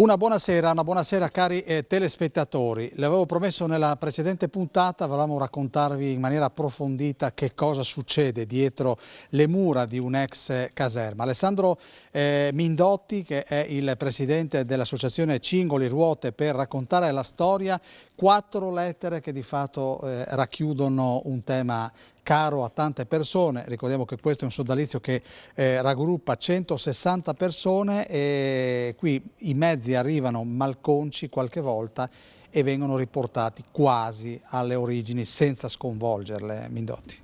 Una buonasera cari telespettatori. Le avevo promesso nella precedente puntata, volevamo raccontarvi in maniera approfondita che cosa succede dietro le mura di un'ex caserma. Alessandro Mindotti, che è il presidente dell'associazione Cingoli Ruote per raccontare la storia, 4 lettere che di fatto racchiudono un tema caro a tante persone. Ricordiamo che questo è un sodalizio che raggruppa 160 persone e qui i mezzi arrivano malconci qualche volta e vengono riportati quasi alle origini senza sconvolgerle, Mindotti.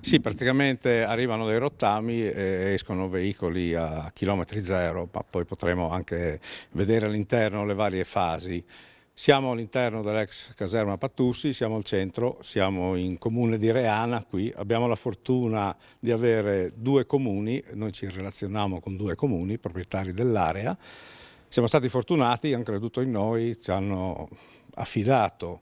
Sì, praticamente arrivano dei rottami e escono veicoli a chilometri zero, ma poi potremo anche vedere all'interno le varie fasi. Siamo all'interno dell'ex caserma Pattussi, siamo al centro, siamo in comune di Reana, qui abbiamo la fortuna di avere 2 comuni, noi ci relazioniamo con 2 comuni proprietari dell'area. Siamo stati fortunati, hanno creduto in noi, ci hanno affidato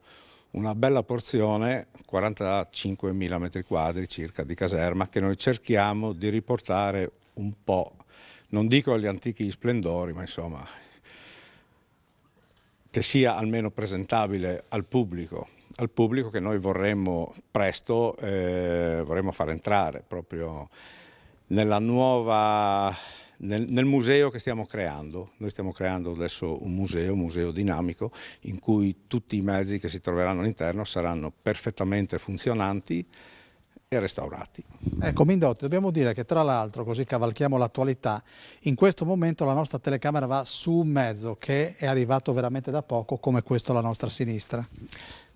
una bella porzione, 45.000 metri quadri circa di caserma, che noi cerchiamo di riportare un po', non dico agli antichi splendori, ma insomma che sia almeno presentabile al pubblico che noi vorremmo presto vorremmo far entrare proprio nella nuova, nel museo che stiamo creando. Noi stiamo creando adesso un museo dinamico in cui tutti i mezzi che si troveranno all'interno saranno perfettamente funzionanti e restaurati. Ecco Mindotti, dobbiamo dire che tra l'altro, così cavalchiamo l'attualità, in questo momento la nostra telecamera va su un mezzo che è arrivato veramente da poco, come questo alla nostra sinistra.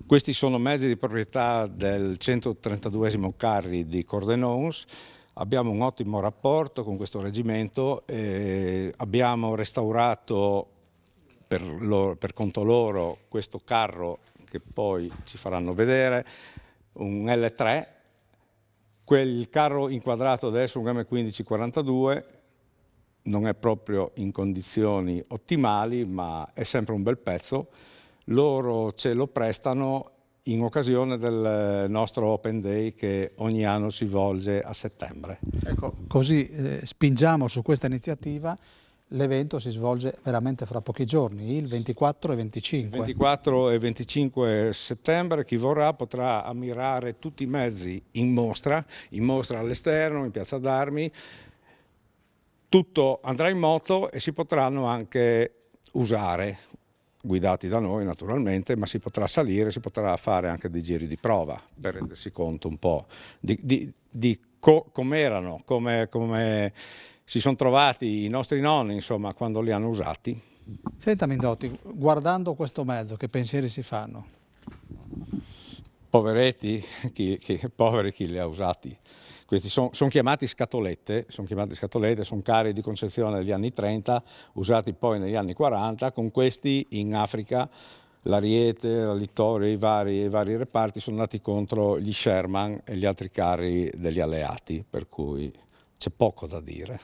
Questi sono mezzi di proprietà del 132esimo Carri di Cordenons. Abbiamo un ottimo rapporto con questo reggimento e abbiamo restaurato per conto loro questo carro che poi ci faranno vedere, un L3. Quel carro inquadrato adesso, un M1542, non è proprio in condizioni ottimali, ma è sempre un bel pezzo. Loro ce lo prestano in occasione del nostro Open Day che ogni anno si svolge a settembre. Ecco, così spingiamo su questa iniziativa. L'evento si svolge veramente fra pochi giorni, il 24 e 25. 24 e 25 settembre chi vorrà potrà ammirare tutti i mezzi in mostra all'esterno, in Piazza d'Armi. Tutto andrà in moto e si potranno anche usare, guidati da noi naturalmente, ma si potrà salire, si potrà fare anche dei giri di prova per rendersi conto un po' di com'erano, come si sono trovati i nostri nonni, insomma, quando li hanno usati. Senta Mindotti, guardando questo mezzo, che pensieri si fanno? Poveretti, poveri chi li ha usati. Questi sono chiamati scatolette, sono carri di concezione degli anni 30, usati poi negli anni 40, con questi in Africa l'Ariete, la Littorio, i vari reparti sono andati contro gli Sherman e gli altri carri degli alleati, per cui c'è poco da dire.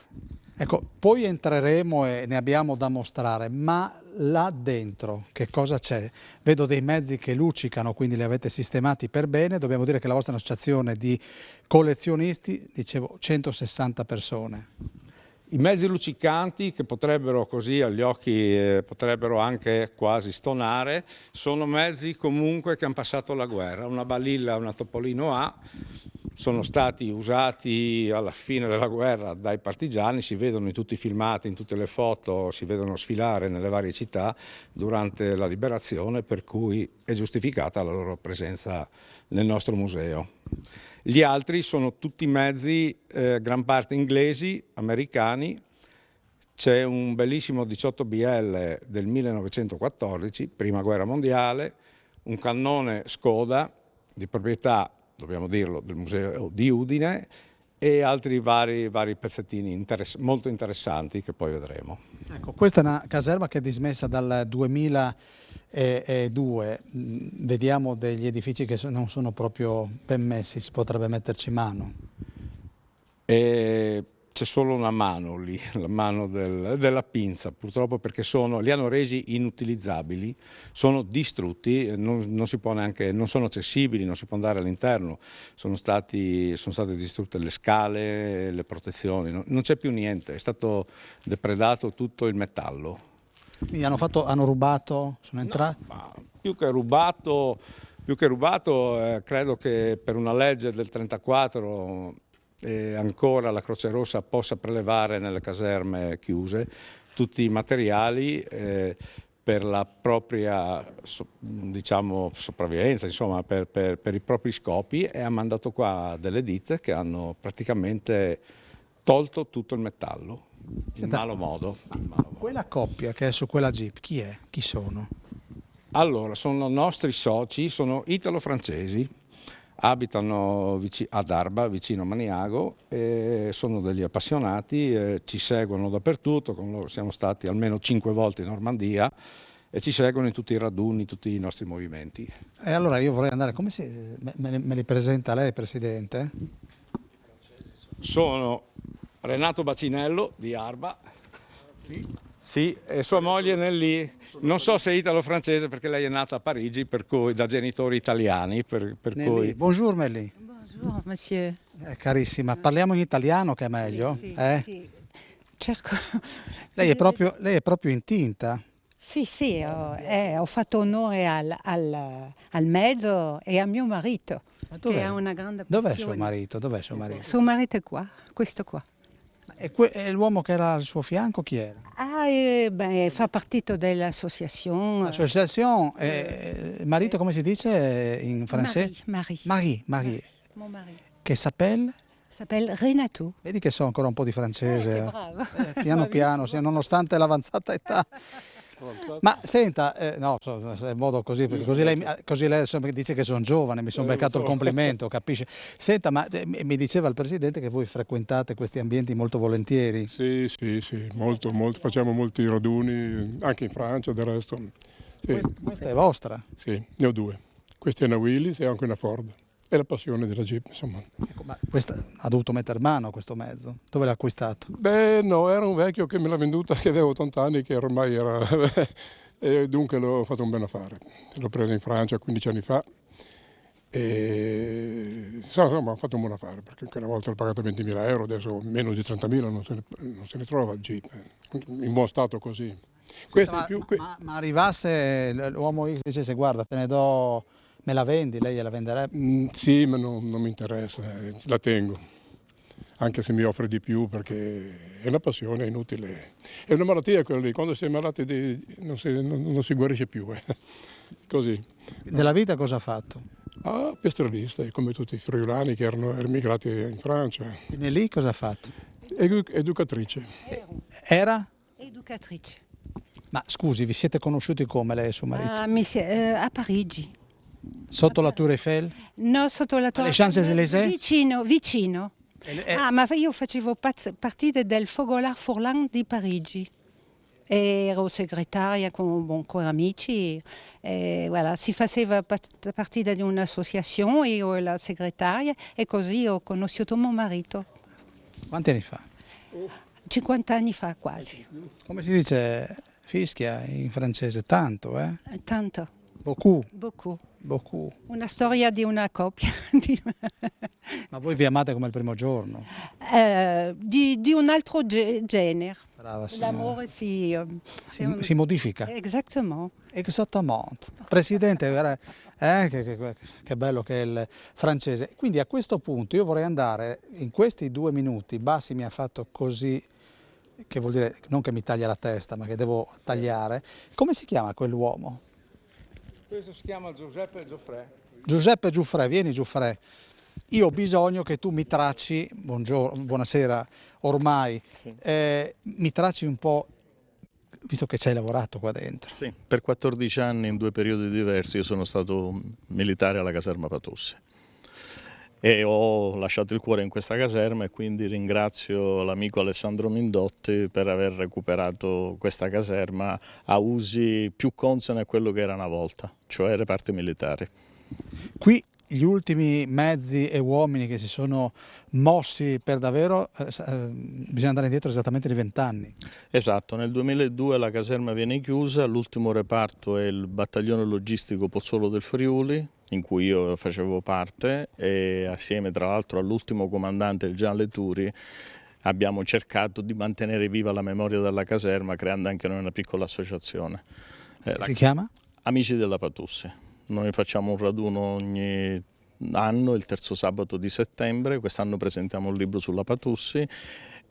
Ecco, poi entreremo e ne abbiamo da mostrare, ma là dentro che cosa c'è? Vedo dei mezzi che luccicano, quindi li avete sistemati per bene. Dobbiamo dire che la vostra associazione di collezionisti, dicevo, 160 persone. I mezzi luccicanti che potrebbero così agli occhi potrebbero anche quasi stonare, sono mezzi comunque che hanno passato la guerra. Una Balilla, una Topolino A, sono stati usati alla fine della guerra dai partigiani, si vedono in tutti i filmati, in tutte le foto, si vedono sfilare nelle varie città durante la liberazione, per cui è giustificata la loro presenza nel nostro museo. Gli altri sono tutti mezzi, gran parte inglesi, americani. C'è un bellissimo 18BL del 1914, prima guerra mondiale, un cannone Skoda di proprietà, dobbiamo dirlo, del museo di Udine e altri vari pezzettini molto interessanti che poi vedremo. Ecco, questa è una caserma che è dismessa dal 2002, vediamo degli edifici che non sono proprio ben messi, si potrebbe metterci mano. C'è solo una mano lì, la mano della pinza, purtroppo, perché li hanno resi inutilizzabili, sono distrutti, non sono accessibili, non si può andare all'interno, sono state distrutte le scale, le protezioni, non c'è più niente, è stato depredato tutto il metallo. Quindi hanno rubato, sono entrati? Ma più che rubato, credo che per una legge del 1934 ancora la Croce Rossa possa prelevare nelle caserme chiuse tutti i materiali per la propria diciamo, sopravvivenza, insomma, per i propri scopi, e ha mandato qua delle ditte che hanno praticamente tolto tutto il metallo in malo modo. Quella coppia che è su quella Jeep, chi è? Chi sono? Allora, sono nostri soci, sono italo-francesi, abitano ad Arba, vicino a Maniago, e sono degli appassionati, ci seguono dappertutto, con loro siamo stati almeno 5 volte in Normandia e ci seguono in tutti i raduni, tutti i nostri movimenti. E allora io vorrei andare, me li presenta lei, Presidente? Sono Renato Bacinello di Arba. Sì, e sua moglie Nelly, non so se è italo-francese perché lei è nata a Parigi, per cui, da genitori italiani. Cui... Bonjour Nelly. Bonjour, monsieur. Carissima, parliamo in italiano che è meglio. Sì, eh? sì. Cerco. Lei è proprio in tinta. Sì, ho fatto onore al mezzo e a mio marito, che ha una grande passione. Dov'è suo marito? Dov'è suo marito? Suo marito è qua, questo qua. E l'uomo che era al suo fianco chi era? Fa parte dell'associazione. L'association, marito come si dice in francese? Marie. Marie. Mon mari. Che s'appelle? S'appelle Renato. Vedi che so ancora un po' di francese. Che bravo. Piano piano, nonostante l'avanzata età. Ma senta, no, in modo così, perché così lei adesso mi dice che sono giovane, mi sono beccato il complimento, capisce? Senta, ma mi diceva il Presidente che voi frequentate questi ambienti molto volentieri. Sì, molto, facciamo molti raduni, anche in Francia del resto. Sì. Questa è vostra? Sì, ne ho 2. Questa è una Willys e anche una Ford. È la passione della Jeep, insomma. Ecco, ma questa ha dovuto metter mano a questo mezzo? Dove l'ha acquistato? Beh, no, era un vecchio che me l'ha venduta, che aveva 80 anni, che ormai era... e dunque l'ho fatto un bel affare. L'ho preso in Francia 15 anni fa e insomma ho fatto un buon affare, perché quella volta l'ho pagato 20.000 euro, adesso meno di 30.000 non se ne trova Jeep, in buon stato così. Senta, ma arrivasse l'uomo X e dicesse guarda te ne do, me la vendi, lei gliela venderebbe? Sì, ma non mi interessa, la tengo, anche se mi offre di più, perché è una passione, è inutile. È una malattia quella lì, quando si è malati non si guarisce più, così. Della vita cosa ha fatto? Ah, piastrellista, come tutti i friulani che erano emigrati in Francia. E lì cosa ha fatto? Educatrice. Era? Educatrice. Ma scusi, vi siete conosciuti come lei e suo marito? A Parigi. Sotto la Tour Eiffel? No, sotto la Tour Alle Champs-Élysées? Vicino. Ma io facevo parte del Fogolar Furlan di Parigi. Ero segretaria con amici, voilà, si faceva parte di un'associazione, io ero la segretaria e così ho conosciuto mio marito. Quanti anni fa? 50 anni fa quasi. Come si dice fischia in francese? Tanto, eh? Tanto. Beaucoup. Beaucoup. Una storia di una coppia. Ma voi vi amate come il primo giorno? Di un altro genere. Brava, L'amore si modifica. Esattamente. Esattamente. Presidente, che bello che è il francese. Quindi a questo punto io vorrei andare, in questi 2 minuti, Bassi mi ha fatto così, che vuol dire non che mi taglia la testa, ma che devo tagliare. Come si chiama quell'uomo? Questo si chiama Giuseppe Gioffrè. Giuseppe Giuffrè, vieni Giuffrè. Io ho bisogno che tu mi tracci, buonasera ormai, mi tracci un po', visto che ci hai lavorato qua dentro. Sì, per 14 anni in 2 periodi diversi io sono stato militare alla caserma Patosse e ho lasciato il cuore in questa caserma, e quindi ringrazio l'amico Alessandro Mindotti per aver recuperato questa caserma a usi più consoni a quello che era una volta, cioè reparti militari. Qui gli ultimi mezzi e uomini che si sono mossi per davvero, bisogna andare indietro esattamente di 20 anni. Esatto, nel 2002 la caserma viene chiusa, l'ultimo reparto è il battaglione logistico Pozzolo del Friuli, in cui io facevo parte, e assieme tra l'altro all'ultimo comandante, il Gian Leturi, abbiamo cercato di mantenere viva la memoria della caserma creando anche noi una piccola associazione. Si chiama? Amici della Patusse. Noi facciamo un raduno ogni anno, il terzo sabato di settembre, quest'anno presentiamo un libro sulla Patussi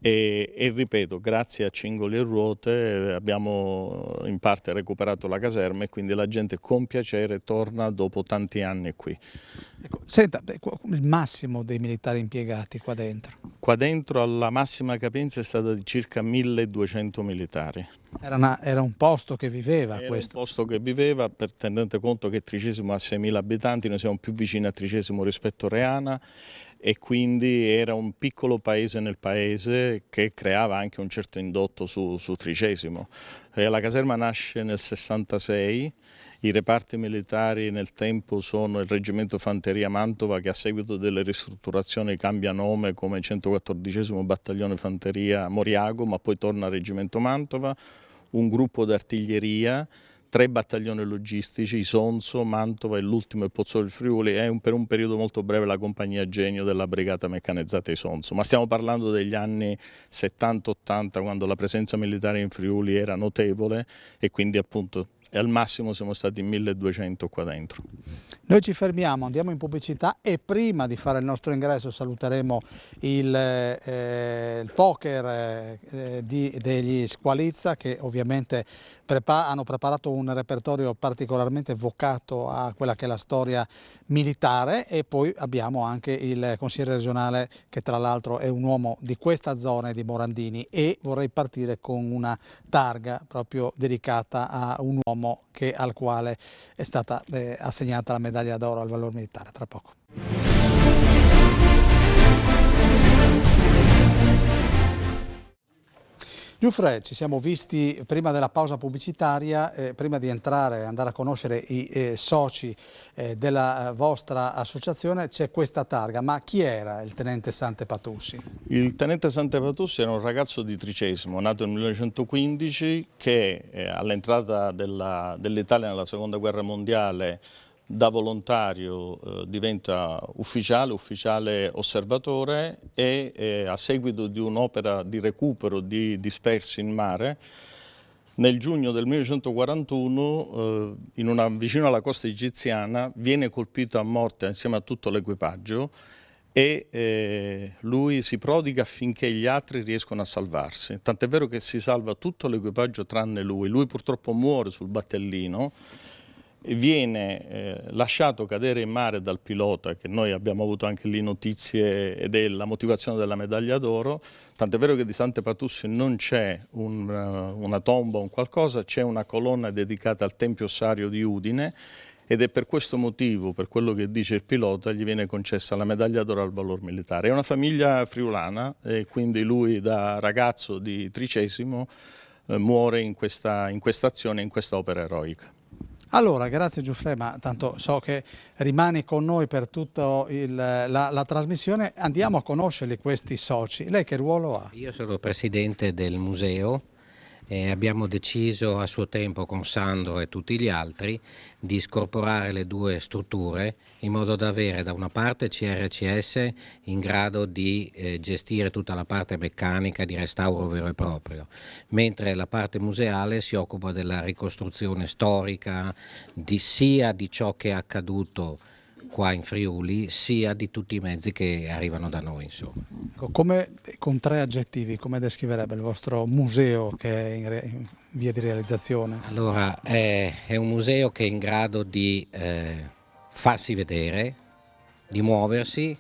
e ripeto, grazie a Cingoli e Ruote abbiamo in parte recuperato la caserma e quindi la gente con piacere torna dopo tanti anni qui. Ecco, senta, il massimo dei militari impiegati qua dentro? Qua dentro la massima capienza è stata di circa 1200 militari. Era un posto che viveva Era questo? un posto che viveva, tenendo conto che Tricesimo ha 6.000 abitanti, noi siamo più vicini a Tricesimo rispetto a Reana e quindi era un piccolo paese nel paese che creava anche un certo indotto su Tricesimo. La caserma nasce nel 66, i reparti militari nel tempo sono il Reggimento Fanteria Mantova che a seguito delle ristrutturazioni cambia nome come 114° Battaglione Fanteria Moriago, ma poi torna al Reggimento Mantova, un gruppo d'artiglieria, 3 battaglioni logistici, Isonzo, Mantova e l'ultimo il Pozzo del Friuli e per un periodo molto breve la compagnia Genio della Brigata Meccanizzata Isonzo. Ma stiamo parlando degli anni 70-80 quando la presenza militare in Friuli era notevole e quindi appunto al massimo siamo stati 1200 qua dentro. Noi ci fermiamo, andiamo in pubblicità e prima di fare il nostro ingresso saluteremo il poker degli Squalizza che ovviamente hanno preparato un repertorio particolarmente vocato a quella che è la storia militare e poi abbiamo anche il consigliere regionale che tra l'altro è un uomo di questa zona di Morandini e vorrei partire con una targa proprio dedicata a un uomo al quale è stata assegnata la medaglia d'oro al valor militare. Tra poco. Giuffre, ci siamo visti prima della pausa pubblicitaria, prima di andare a conoscere i soci della vostra associazione, c'è questa targa, ma chi era il tenente Sante Patussi? Il tenente Sante Patussi era un ragazzo di Tricesimo, nato nel 1915, che all'entrata dell'Italia nella seconda guerra mondiale da volontario diventa ufficiale osservatore e a seguito di un'opera di recupero di dispersi in mare, nel giugno del 1941, vicino alla costa egiziana, viene colpito a morte insieme a tutto l'equipaggio e lui si prodiga affinché gli altri riescano a salvarsi. Tant'è vero che si salva tutto l'equipaggio tranne lui. Lui purtroppo muore sul battellino. Viene lasciato cadere in mare dal pilota, che noi abbiamo avuto anche lì notizie ed è la motivazione della medaglia d'oro, tant'è vero che di Sante Patussi non c'è una tomba o un qualcosa, c'è una colonna dedicata al Tempio Ossario di Udine ed è per questo motivo, per quello che dice il pilota, gli viene concessa la medaglia d'oro al valor militare. È una famiglia friulana e quindi lui da ragazzo di Tricesimo muore in questa azione, in questa opera eroica. Allora, grazie Giuffre, ma tanto so che rimani con noi per tutta la trasmissione. Andiamo a conoscerli questi soci. Lei che ruolo ha? Io sono il presidente del museo e abbiamo deciso a suo tempo con Sandro e tutti gli altri di scorporare le due strutture in modo da avere da una parte CRCS in grado di gestire tutta la parte meccanica di restauro vero e proprio, mentre la parte museale si occupa della ricostruzione storica sia di ciò che è accaduto qua in Friuli, sia di tutti i mezzi che arrivano da noi, insomma. Con 3 aggettivi, come descriverebbe il vostro museo che è in via di realizzazione? Allora, è un museo che è in grado di farsi vedere, di muoversi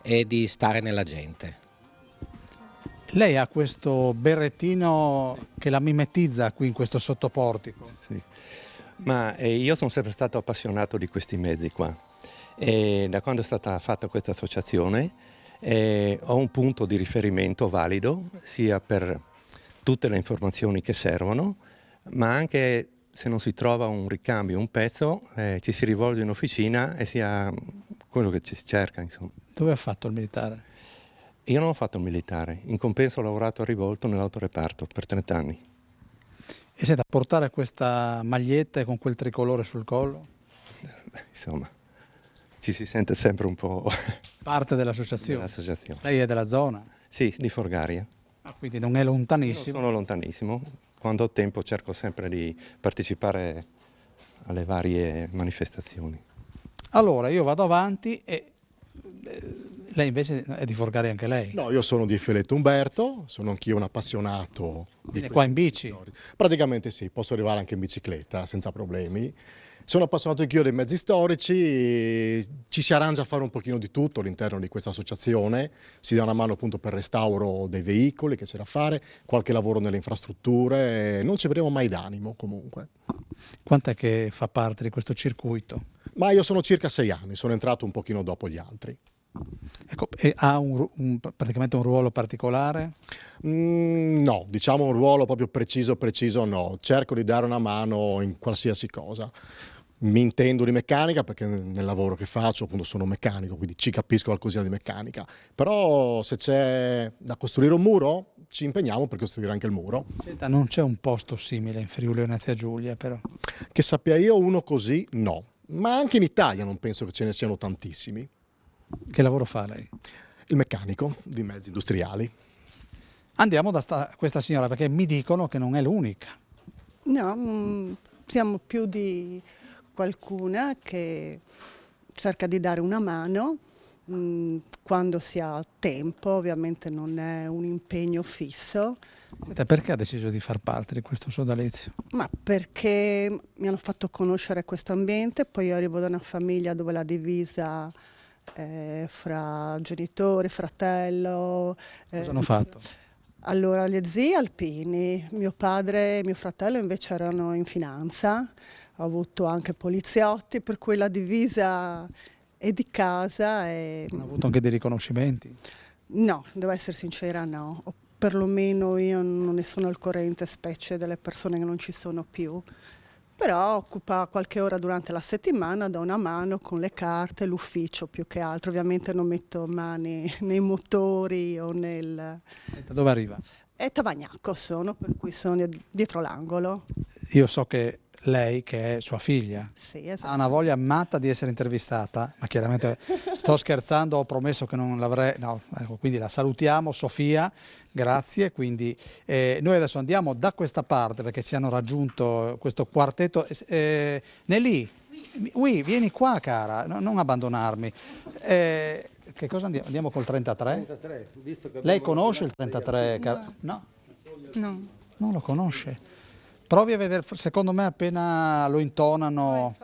e di stare nella gente. Lei ha questo berrettino che la mimetizza qui in questo sottoportico. Sì, ma io sono sempre stato appassionato di questi mezzi qua. E da quando è stata fatta questa associazione ho un punto di riferimento valido sia per tutte le informazioni che servono, ma anche se non si trova un ricambio, un pezzo, ci si rivolge in officina e si ha quello che ci si cerca, insomma. Dove ha fatto il militare? Io non ho fatto il militare, in compenso ho lavorato a Rivolto nell'autoreparto per 30 anni. E senta, portare questa maglietta con quel tricolore sul collo? Insomma, ci si sente sempre un po' parte dell'associazione. Lei è della zona? Sì, di Forgaria. Quindi non è lontanissimo. Non sono lontanissimo, quando ho tempo cerco sempre di partecipare alle varie manifestazioni. Allora io vado avanti e lei invece è di Forgaria anche lei? No, io sono di Fioletto Umberto, sono anch'io un appassionato di Viene qua in bici? storie. Praticamente sì, posso arrivare anche in bicicletta senza problemi. Sono appassionato anch'io dei mezzi storici, ci si arrangia a fare un pochino di tutto all'interno di questa associazione, si dà una mano appunto per il restauro dei veicoli che c'è da fare, qualche lavoro nelle infrastrutture, non ci avremo mai d'animo comunque. Quant'è che fa parte di questo circuito? Ma io sono circa 6 anni, sono entrato un pochino dopo gli altri. Ecco, e ha praticamente un ruolo particolare? No, diciamo un ruolo proprio preciso no, cerco di dare una mano in qualsiasi cosa. Mi intendo di meccanica perché nel lavoro che faccio appunto sono meccanico, quindi ci capisco qualcosina di meccanica, però se c'è da costruire un muro ci impegniamo per costruire anche il muro. Senta, non c'è un posto simile in Friuli Venezia Giulia però? Che sappia io uno così no, ma anche in Italia non penso che ce ne siano tantissimi. Che lavoro fa lei? Il meccanico di mezzi industriali. Andiamo da questa signora perché mi dicono che non è l'unica. No, siamo più di qualcuna che cerca di dare una mano quando si ha tempo, ovviamente non è un impegno fisso. Senta, perché ha deciso di far parte di questo sodalizio? Ma perché mi hanno fatto conoscere questo ambiente, poi io arrivo da una famiglia dove la divisa fra genitori, fratello. Cosa hanno fatto? Allora, le zie alpini, mio padre e mio fratello invece erano in finanza, ho avuto anche poliziotti, per cui la divisa è di casa. Hanno avuto anche dei riconoscimenti? No, devo essere sincera, no. O perlomeno io non ne sono al corrente, specie delle persone che non ci sono più. Però occupa qualche ora durante la settimana, do una mano con le carte, l'ufficio più che altro. Ovviamente non metto mani nei motori o nel... Da dove arriva? È Tavagnacco sono, per cui sono dietro l'angolo. Io so che lei, che è sua figlia, Sì, esatto. ha una voglia matta di essere intervistata, ma chiaramente sto scherzando, ho promesso che non l'avrei, no, ecco, quindi la salutiamo, Sofia, grazie, quindi noi adesso andiamo da questa parte perché ci hanno raggiunto questo quartetto. Nelly, oui, vieni qua cara, non abbandonarmi. Che cosa andiamo? Andiamo col 33? 33, visto che Lei conosce il 33? No? No. Non lo conosce. Provi a vedere, secondo me appena lo intonano...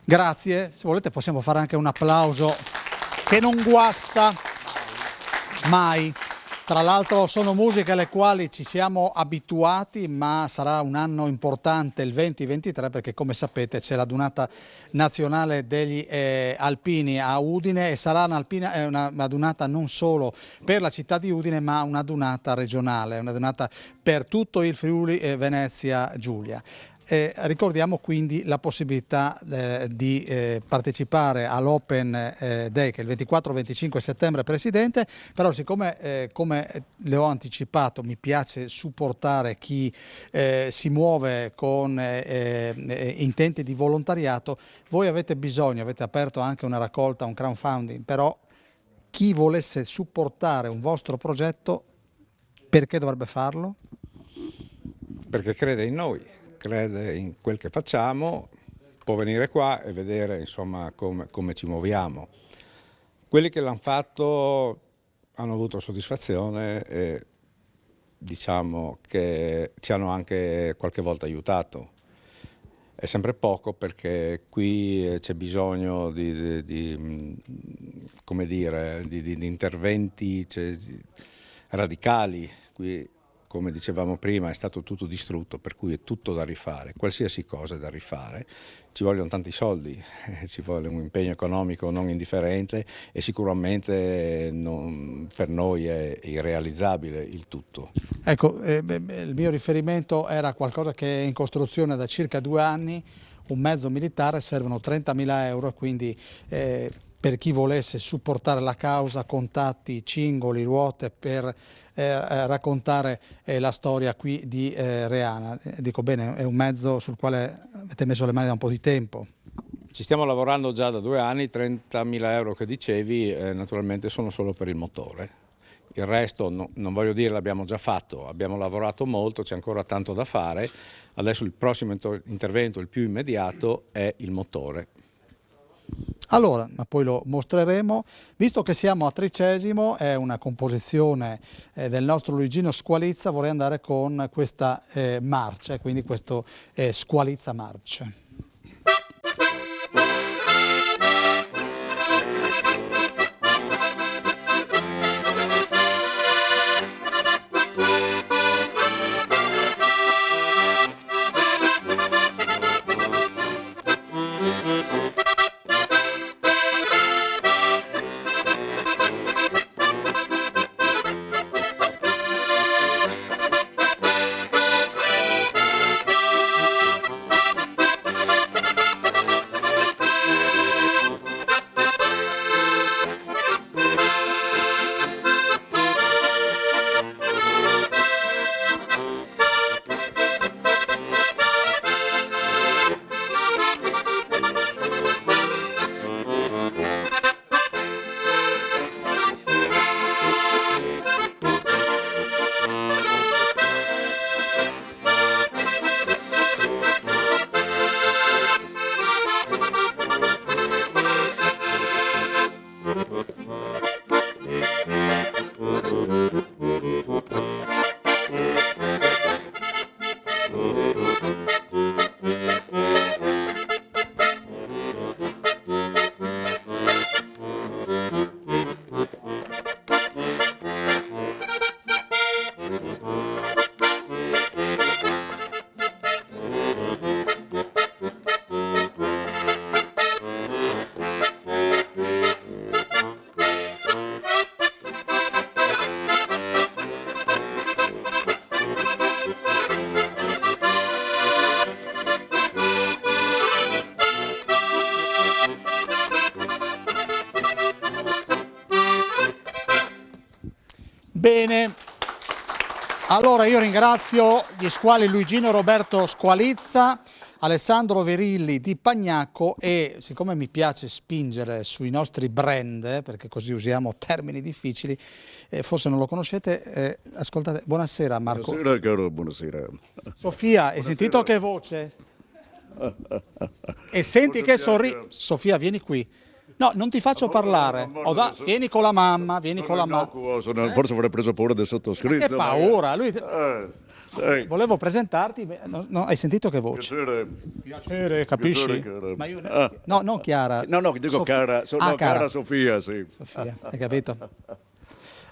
Grazie, se volete possiamo fare anche un applauso che non guasta mai. Tra l'altro sono musiche alle quali ci siamo abituati, ma sarà un anno importante il 2023 perché come sapete c'è la Dunata Nazionale degli Alpini a Udine e sarà una dunata non solo per la città di Udine ma una dunata regionale, una dunata per tutto il Friuli Venezia Giulia. Ricordiamo quindi la possibilità di partecipare all'Open Day, che è il 24-25 settembre, Presidente, però siccome, come le ho anticipato, mi piace supportare chi si muove con intenti di volontariato, voi avete bisogno, avete aperto anche una raccolta, un crowdfunding, però chi volesse supportare un vostro progetto, perché dovrebbe farlo? Perché crede in noi, crede in quel che facciamo, può venire qua e vedere insomma come ci muoviamo. Quelli che l'hanno fatto hanno avuto soddisfazione e diciamo che ci hanno anche qualche volta aiutato. È sempre poco perché qui c'è bisogno di interventi radicali. Qui, come dicevamo prima, è stato tutto distrutto, per cui è tutto da rifare, qualsiasi cosa è da rifare. Ci vogliono tanti soldi, ci vuole un impegno economico non indifferente e sicuramente per noi è irrealizzabile il tutto. Ecco, il mio riferimento era qualcosa che è in costruzione da circa 2 anni, un mezzo militare, servono 30.000 euro, quindi per chi volesse supportare la causa, contatti, cingoli, ruote per raccontare la storia qui di Reana. Dico bene, è un mezzo sul quale avete messo le mani da un po' di tempo. Ci stiamo lavorando già da 2 anni, 30.000 euro che dicevi naturalmente sono solo per il motore. Il resto non voglio dire l'abbiamo già fatto, abbiamo lavorato molto, c'è ancora tanto da fare. Adesso il prossimo intervento, il più immediato, è il motore. Allora, ma poi lo mostreremo, visto che siamo a 30°, è una composizione del nostro Luigino Squalizza, vorrei andare con questa marcia, quindi questo Squalizza March. Bene, allora io ringrazio gli squali Luigino Roberto Squalizza, Alessandro Verilli di Pagnacco e siccome mi piace spingere sui nostri brand, perché così usiamo termini difficili, forse non lo conoscete, ascoltate, buonasera Marco. Buonasera caro, buonasera. Sofia, hai sentito che voce? E senti che sorride. Sofia, vieni qui. No, non ti faccio parlare. Vieni con la mamma, vieni con la mamma. Forse avrei preso paura del sottoscritto. Che paura, lui... Volevo presentarti, no, hai sentito che voce? Piacere, capisci? Piacere, Ma io... No, non Chiara. No, dico Cara, cara Sofia, sì. Sofia, hai capito?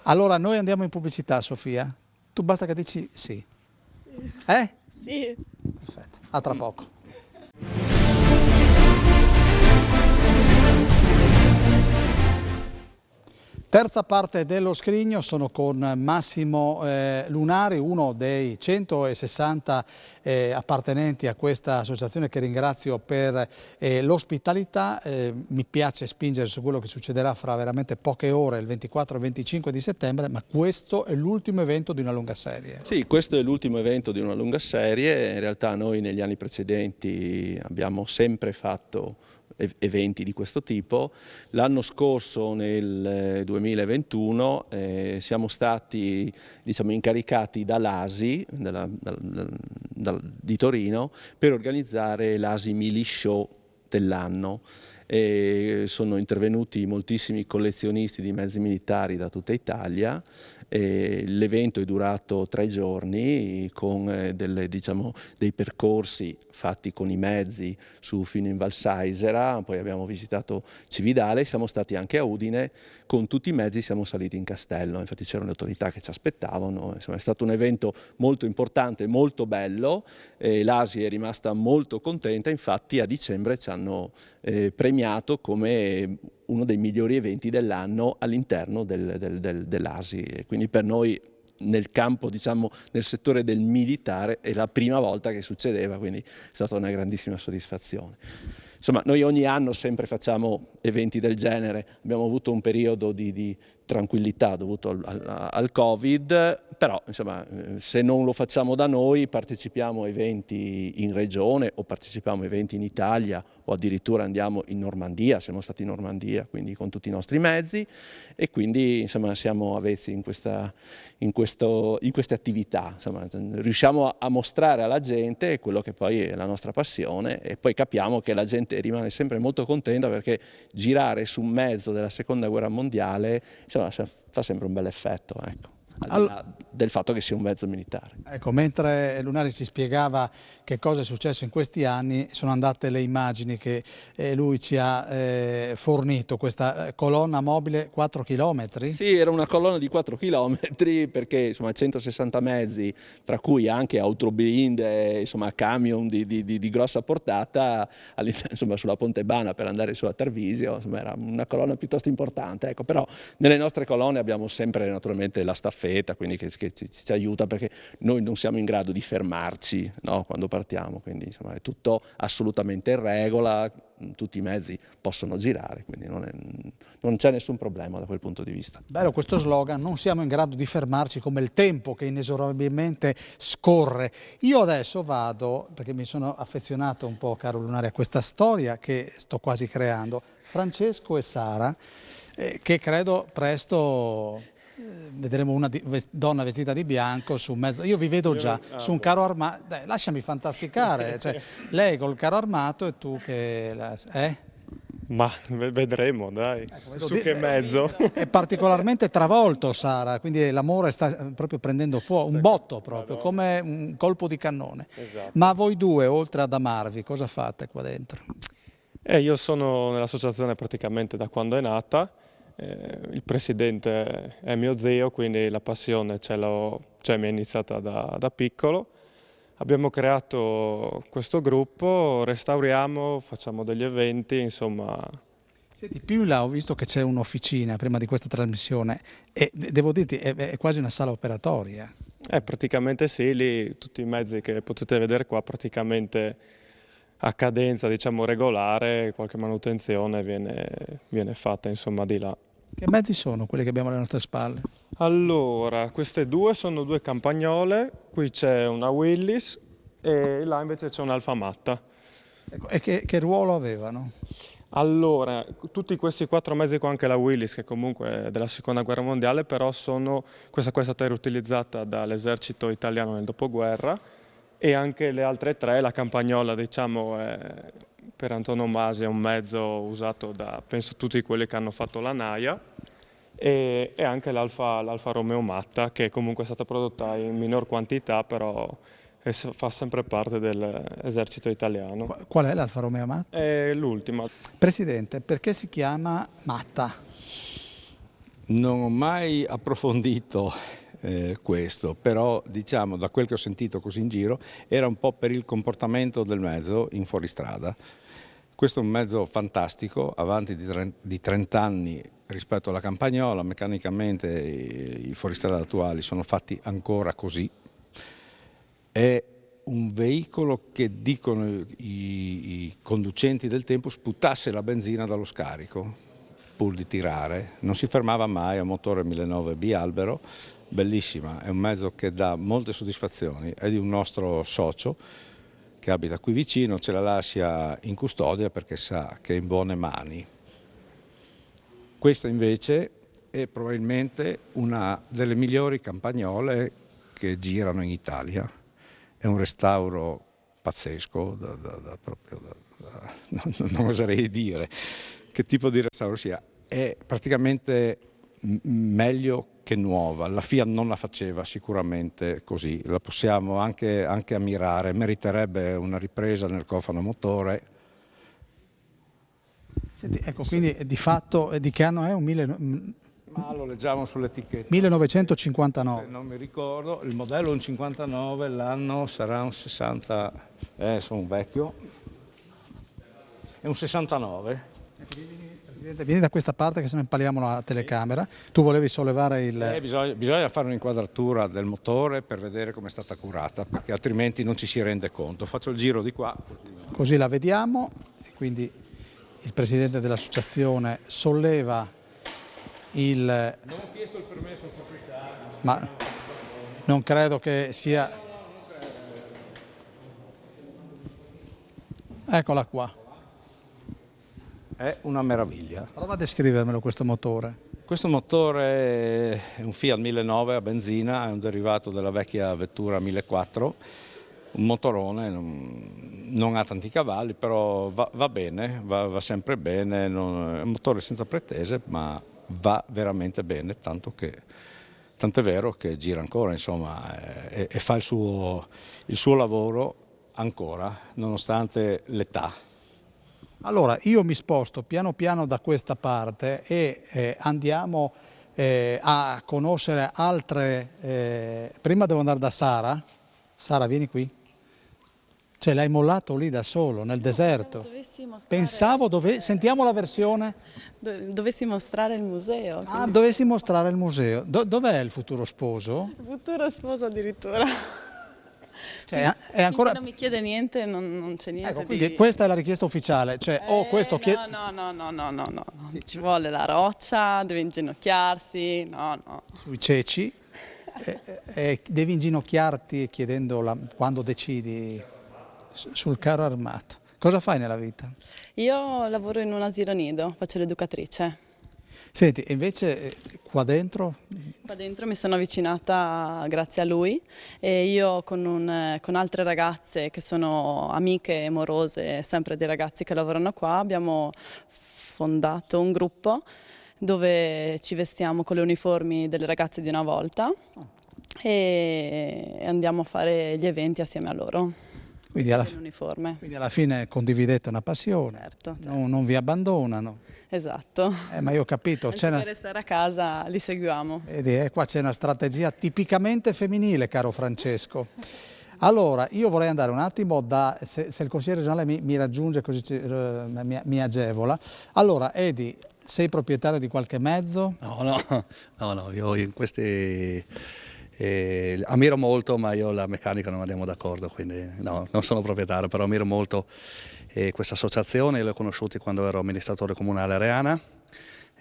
Allora, noi andiamo in pubblicità, Sofia. Tu basta che dici sì. Sì. Sì. Perfetto, a tra poco. Terza parte dello scrigno, sono con Massimo Lunari, uno dei 160 appartenenti a questa associazione che ringrazio per l'ospitalità. Mi piace spingere su quello che succederà fra veramente poche ore, il 24 e 25 di settembre, ma questo è l'ultimo evento di una lunga serie. Sì, questo è l'ultimo evento di una lunga serie. In realtà noi negli anni precedenti abbiamo sempre fatto eventi di questo tipo. L'anno scorso, nel 2021, siamo stati incaricati dall'ASI di Torino per organizzare l'ASI Mili Show dell'anno. Sono intervenuti moltissimi collezionisti di mezzi militari da tutta Italia. L'evento è durato 3 giorni con dei percorsi fatti con i mezzi fino in Val Saisera, poi abbiamo visitato Cividale, siamo stati anche a Udine, con tutti i mezzi siamo saliti in castello, infatti c'erano le autorità che ci aspettavano, insomma è stato un evento molto importante, molto bello, l'ASI è rimasta molto contenta, infatti a dicembre ci hanno premiato come uno dei migliori eventi dell'anno all'interno dell'ASI. Quindi per noi nel campo, nel settore del militare è la prima volta che succedeva, quindi è stata una grandissima soddisfazione. Insomma, noi ogni anno sempre facciamo eventi del genere, abbiamo avuto un periodo di tranquillità dovuto al Covid, però insomma, se non lo facciamo da noi partecipiamo a eventi in regione o partecipiamo a eventi in Italia o addirittura andiamo in Normandia, siamo stati in Normandia quindi con tutti i nostri mezzi e quindi insomma, siamo avvezzi in queste attività, insomma, riusciamo a mostrare alla gente quello che poi è la nostra passione e poi capiamo che la gente rimane sempre molto contenta perché girare su un mezzo della seconda guerra mondiale insomma, fa sempre un bel effetto, ecco, al di là del fatto che sia un mezzo militare. Ecco, mentre Lunari si spiegava che cosa è successo in questi anni, sono andate le immagini che lui ci ha fornito, questa colonna mobile 4 chilometri? Sì, era una colonna di 4 chilometri perché insomma 160 mezzi, tra cui anche autoblinde, insomma camion di grossa portata, insomma sulla Ponte Bana per andare su a Tarvisio, insomma era una colonna piuttosto importante, ecco, però nelle nostre colonne abbiamo sempre naturalmente la staffetta, quindi che ci aiuta perché noi non siamo in grado di fermarci, no, quando partiamo, quindi insomma è tutto assolutamente in regola, tutti i mezzi possono girare, quindi non c'è nessun problema da quel punto di vista. Bello questo slogan, non siamo in grado di fermarci come il tempo che inesorabilmente scorre. Io adesso vado, perché mi sono affezionato un po', caro Lunari, a questa storia che sto quasi creando, Francesco e Sara, che credo presto vedremo una donna vestita di bianco su un mezzo, io vi vedo già su un carro armato, dai, lasciami fantasticare, cioè, lei col carro armato e tu che... Ma vedremo, dai, ecco, su che mezzo. È particolarmente travolto Sara, quindi l'amore sta proprio prendendo fuoco, un botto proprio, come un colpo di cannone. Esatto. Ma voi due, oltre ad amarvi, cosa fate qua dentro? Io sono nell'associazione praticamente da quando è nata. Il presidente è mio zio, quindi la passione mi è iniziata da piccolo. Abbiamo creato questo gruppo, restauriamo, facciamo degli eventi, insomma. Senti, più in là ho visto che c'è un'officina prima di questa trasmissione e devo dirti è quasi una sala operatoria. Praticamente sì, lì tutti i mezzi che potete vedere qua praticamente a cadenza regolare, qualche manutenzione viene fatta insomma di là. Che mezzi sono quelli che abbiamo alle nostre spalle? Allora, queste due sono 2 campagnole, qui c'è una Willis e là invece c'è un'Alfa Matta. Ecco, e che ruolo avevano? Allora, tutti questi 4 mezzi qua, anche la Willis, che comunque è della seconda guerra mondiale, però questa è stata riutilizzata dall'esercito italiano nel dopoguerra e anche le altre 3, la campagnola è per antonomasia un mezzo usato da penso tutti quelli che hanno fatto la Naja e anche l'Alfa Romeo Matta, che comunque è stata prodotta in minor quantità, però fa sempre parte dell'esercito italiano. Qual è l'Alfa Romeo Matta? È l'ultima. Presidente, perché si chiama Matta? Non ho mai approfondito questo, però diciamo da quel che ho sentito così in giro era un po' per il comportamento del mezzo in fuoristrada. Questo è un mezzo fantastico, avanti di 30 anni, rispetto alla campagnola, meccanicamente i fuoristrada attuali sono fatti ancora così. È un veicolo che, dicono i conducenti del tempo, sputasse la benzina dallo scarico pur di tirare. Non si fermava mai, è un motore 1.9 bialbero, bellissima, è un mezzo che dà molte soddisfazioni, è di un nostro socio che abita qui vicino, ce la lascia in custodia perché sa che è in buone mani. Questa invece è probabilmente una delle migliori campagnole che girano in Italia. È un restauro pazzesco, non oserei dire che tipo di restauro sia. È praticamente meglio che nuova. La Fiat non la faceva sicuramente così, la possiamo anche ammirare, meriterebbe una ripresa nel cofano motore. Senti, ecco, quindi di fatto di che anno è? Ma lo leggiamo sull'etichetta. 1959. Non mi ricordo, il modello è un 59, l'anno sarà un 60, sono un vecchio, è un 69. Presidente, vieni da questa parte che se ne impaliamo la telecamera. Tu volevi sollevare il... Bisogna fare un'inquadratura del motore per vedere come è stata curata, perché altrimenti non ci si rende conto. Faccio il giro di qua. Così la vediamo, quindi il presidente dell'associazione solleva il... Non ho chiesto il permesso proprietario. Ma non credo che sia... Eccola qua. È una meraviglia. Prova a descrivermelo questo motore. Questo motore è un Fiat 1009 a benzina, è un derivato della vecchia vettura 1004, un motorone, non ha tanti cavalli, però va bene, va sempre bene, è un motore senza pretese, ma va veramente bene, tant'è vero che gira ancora, insomma, e fa il suo lavoro ancora, nonostante l'età. Allora, io mi sposto piano piano da questa parte e andiamo a conoscere altre... prima devo andare da Sara. Sara, vieni qui. Cioè, l'hai mollato lì da solo, nel deserto. Pensavo, sentiamo la versione. Dovessi mostrare il museo. Ah, dovessi mostrare il museo. Dov'è il futuro sposo? Il futuro sposo addirittura. Cioè, è ancora... non mi chiede niente, non c'è niente. Ecco, quindi questa è la richiesta ufficiale. Cioè, questo chiede... No. Ci vuole la roccia, deve inginocchiarsi, no. Sui ceci. Devi inginocchiarti chiedendo quando decidi sul carro armato. Cosa fai nella vita? Io lavoro in un asilo nido, faccio l'educatrice. Senti, invece qua dentro? Qua dentro mi sono avvicinata grazie a lui e io con altre ragazze che sono amiche e morose, sempre dei ragazzi che lavorano qua, abbiamo fondato un gruppo dove ci vestiamo con le uniformi delle ragazze di una volta e andiamo a fare gli eventi assieme a loro. Quindi alla fine condividete una passione, certo. Non vi abbandonano. Esatto. Ma io ho capito. Anziché restare a casa li seguiamo. Vedi, qua c'è una strategia tipicamente femminile, caro Francesco. Allora, io vorrei andare un attimo se il consigliere regionale mi raggiunge così mi agevola. Allora, Edi, sei proprietario di qualche mezzo? No, io in questi... ammiro molto, ma io la meccanica non andiamo d'accordo, quindi no, non sono proprietario, però ammiro molto questa associazione, li ho conosciuti quando ero amministratore comunale a Reana,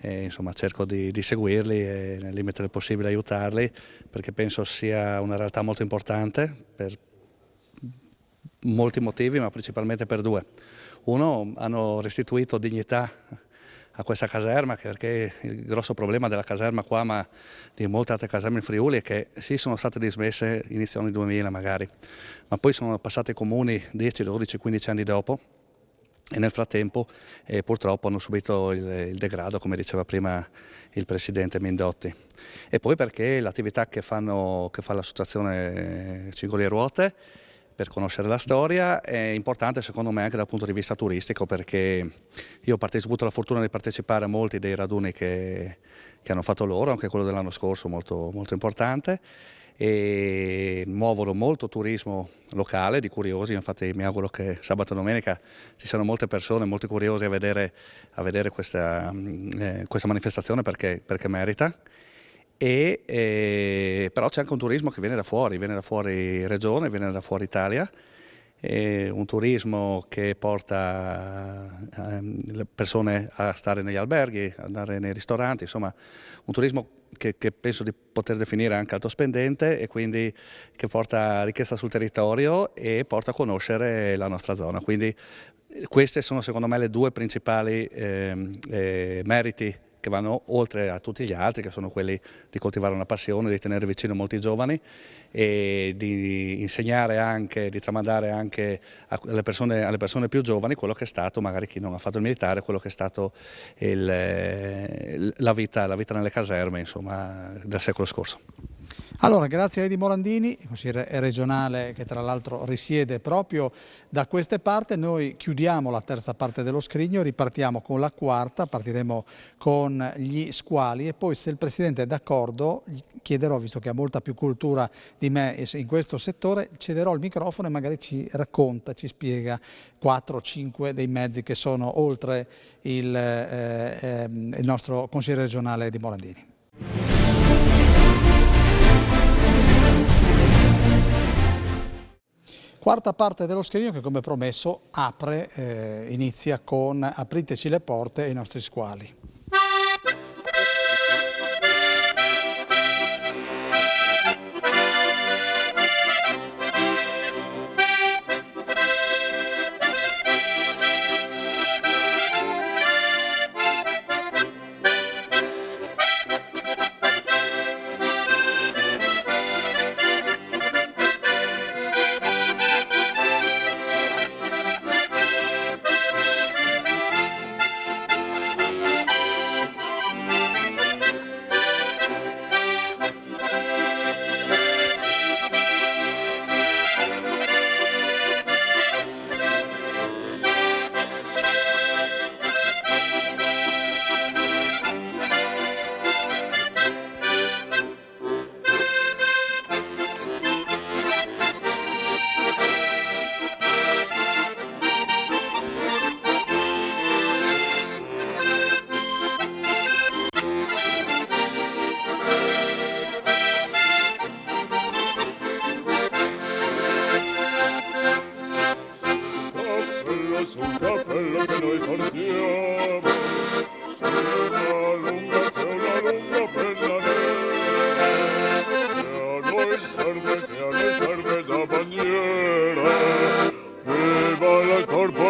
insomma cerco di seguirli e nel limite del possibile aiutarli, perché penso sia una realtà molto importante per molti motivi, ma principalmente per due. Uno, hanno restituito dignità a questa caserma, perché il grosso problema della caserma qua, ma di molte altre caserme in Friuli, è che sì, sono state dismesse inizio anni 2000 magari, ma poi sono passati ai comuni 10, 12, 15 anni dopo e nel frattempo purtroppo hanno subito il degrado, come diceva prima il presidente Mindotti. E poi perché l'attività che fa l'associazione Cingoli e Ruote, per conoscere la storia, è importante secondo me anche dal punto di vista turistico, perché io ho avuto la fortuna di partecipare a molti dei raduni che hanno fatto loro, anche quello dell'anno scorso molto, molto importante, e muovono molto turismo locale di curiosi. Infatti mi auguro che sabato e domenica ci siano molte persone, molti curiosi a vedere questa manifestazione perché merita. Però c'è anche un turismo che viene da fuori regione, viene da fuori Italia, un turismo che porta le persone a stare negli alberghi, andare nei ristoranti, insomma un turismo che penso di poter definire anche alto spendente, e quindi che porta ricchezza sul territorio e porta a conoscere la nostra zona. Quindi queste sono secondo me le due principali meriti che vanno oltre a tutti gli altri, che sono quelli di coltivare una passione, di tenere vicino molti giovani e di insegnare anche, di tramandare anche alle persone più giovani quello che è stato, magari chi non ha fatto il militare, quello che è stato la vita nelle caserme, insomma, del secolo scorso. Allora, grazie a Edi Morandini, consigliere regionale che tra l'altro risiede proprio da queste parti. Noi chiudiamo la terza parte dello scrigno, ripartiamo con la quarta, partiremo con gli squali e poi, se il Presidente è d'accordo, chiederò, visto che ha molta più cultura di me in questo settore, cederò il microfono e magari ci racconta, ci spiega 4 o 5 dei mezzi che sono oltre il nostro consigliere regionale Edi Morandini. Quarta parte dello scrigno che, come promesso, inizia con "Apriteci le porte" ai nostri squali.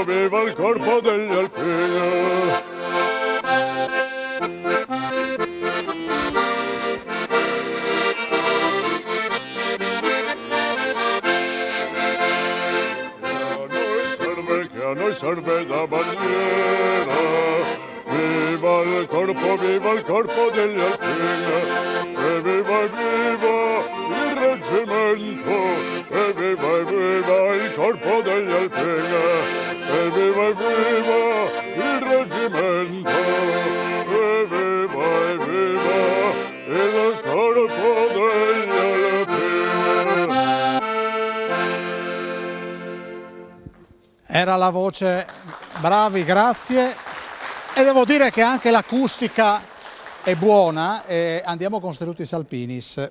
Viva il corpo degli alpini! A noi serve da bandiera, viva il corpo degli alpini, e viva il reggimento, e viva il corpo degli alpini, e viva il reggimento, e viva il corpo degli alpini. Era la voce, bravi, grazie. E devo dire che anche l'acustica è buona. Andiamo con Stellutis Alpinis.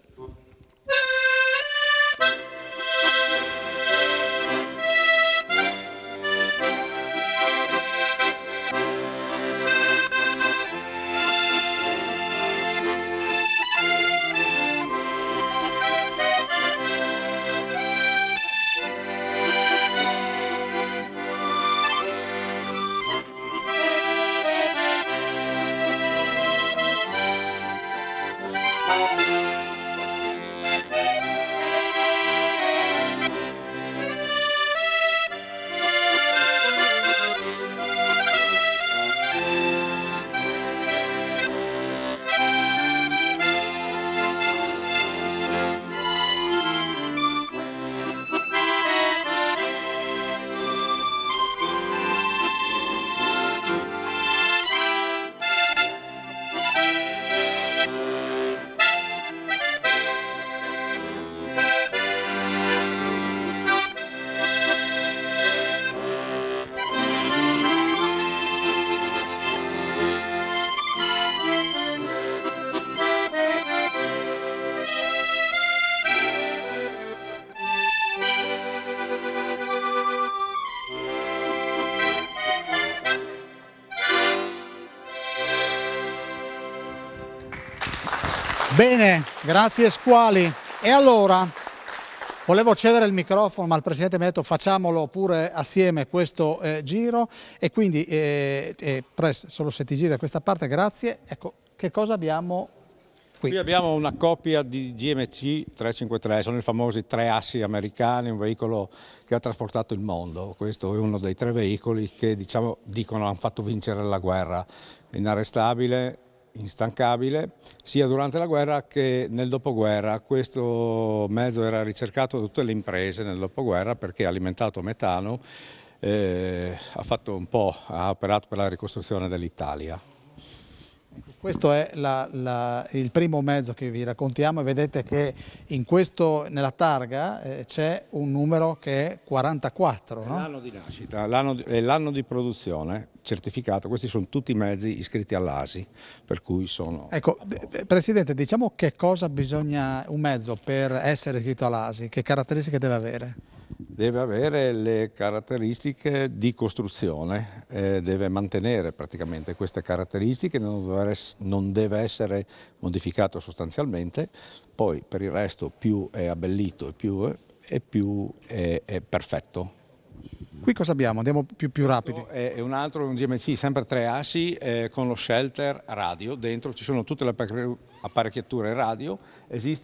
Bene, grazie Squali. E allora, volevo cedere il microfono, ma il Presidente mi ha detto facciamolo pure assieme questo giro, e quindi, solo se ti giri da questa parte, grazie. Ecco, che cosa abbiamo qui? Qui abbiamo una coppia di GMC 353, sono i famosi 3 assi americani, un veicolo che ha trasportato il mondo. Questo è uno dei 3 veicoli che, diciamo, dicono hanno fatto vincere la guerra. Inarrestabile, instancabile, sia durante la guerra che nel dopoguerra. Questo mezzo era ricercato da tutte le imprese nel dopoguerra perché alimentato a metano, ha operato per la ricostruzione dell'Italia. Questo è il primo mezzo che vi raccontiamo, e vedete che nella targa c'è un numero che è 44. No? L'anno di nascita e l'anno di produzione certificato. Questi sono tutti mezzi iscritti all'ASI, per cui sono... Ecco, Presidente, diciamo che cosa bisogna un mezzo per essere iscritto all'ASI, che caratteristiche deve avere? Deve avere le caratteristiche di costruzione, deve mantenere praticamente queste caratteristiche, non deve essere modificato sostanzialmente, poi per il resto più è abbellito e più è perfetto. Qui cosa abbiamo? Andiamo più rapidi. È un GMC, sempre 3 assi, con lo shelter radio. Dentro ci sono tutte le apparecchiature radio.